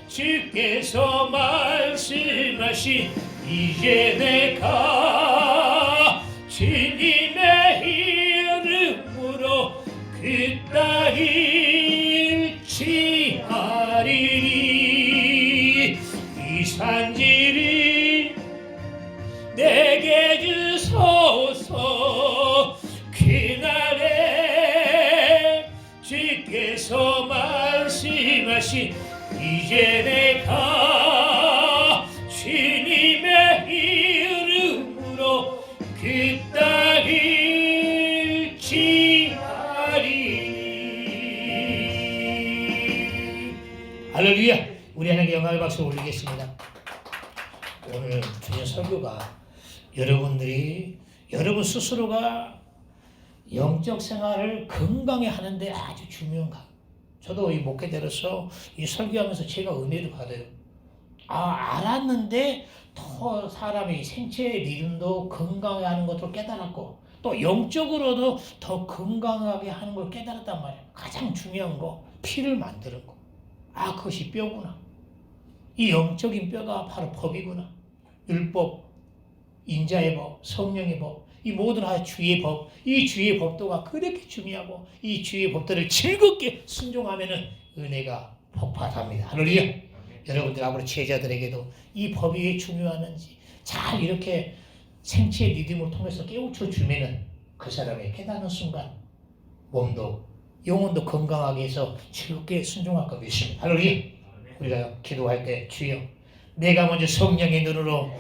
주께서 말씀하신 이제 내가 주님의 이름으로 그 땅을 취하리니 이 산지를 내게 주소서. 그날에 주께서 말씀하신 이제 내가 주님의 이름으로 그 땅을 취하리. 할렐루야. 우리 하나님께 영광의 박수 올리겠습니다. 오늘 주년 설교가 여러분 스스로가 영적 생활을 건강히 하는데 아주 중요한 거. 저도 이 목회자로서 이 설교하면서 제가 은혜를 받아요. 알았는데 더 사람이 생체 리듬도 건강하게 하는 것도 깨달았고 또 영적으로도 더 건강하게 하는 걸 깨달았단 말이에요. 가장 중요한 거 피를 만드는 거. 그것이 뼈구나. 이 영적인 뼈가 바로 법이구나. 율법, 인자의 법, 성령의 법, 이 모든 주의 법, 이 주의 법도가 그렇게 중요하고 이 주의 법도를 즐겁게 순종하면은 은혜가 폭발합니다. 할렐루야. 여러분들 앞으로 제자들에게도 이 법이 왜 중요하는지 잘 이렇게 생체 리듬을 통해서 깨우쳐 주면은 그 사람의 깨닫는 순간 몸도 영혼도 건강하게 해서 즐겁게 순종할 것 믿습니다. 할렐루야. 우리가 기도할 때 주여 내가 먼저 성령의 눈으로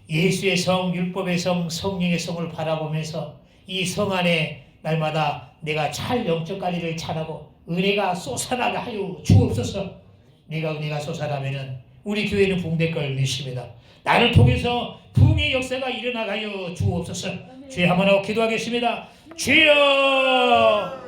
예수의 성, 율법의 성, 성령의 성을 바라보면서 이 성 안에 날마다 내가 잘 영적 관리를 잘하고 은혜가 쏟아나게 하여 주옵소서. 내가 은혜가 쏟아나면은 우리 교회는 붕될 걸 믿습니다. 나를 통해서 붕의 역사가 일어나가여 주옵소서. 주여 한번 하고 기도하겠습니다. 주여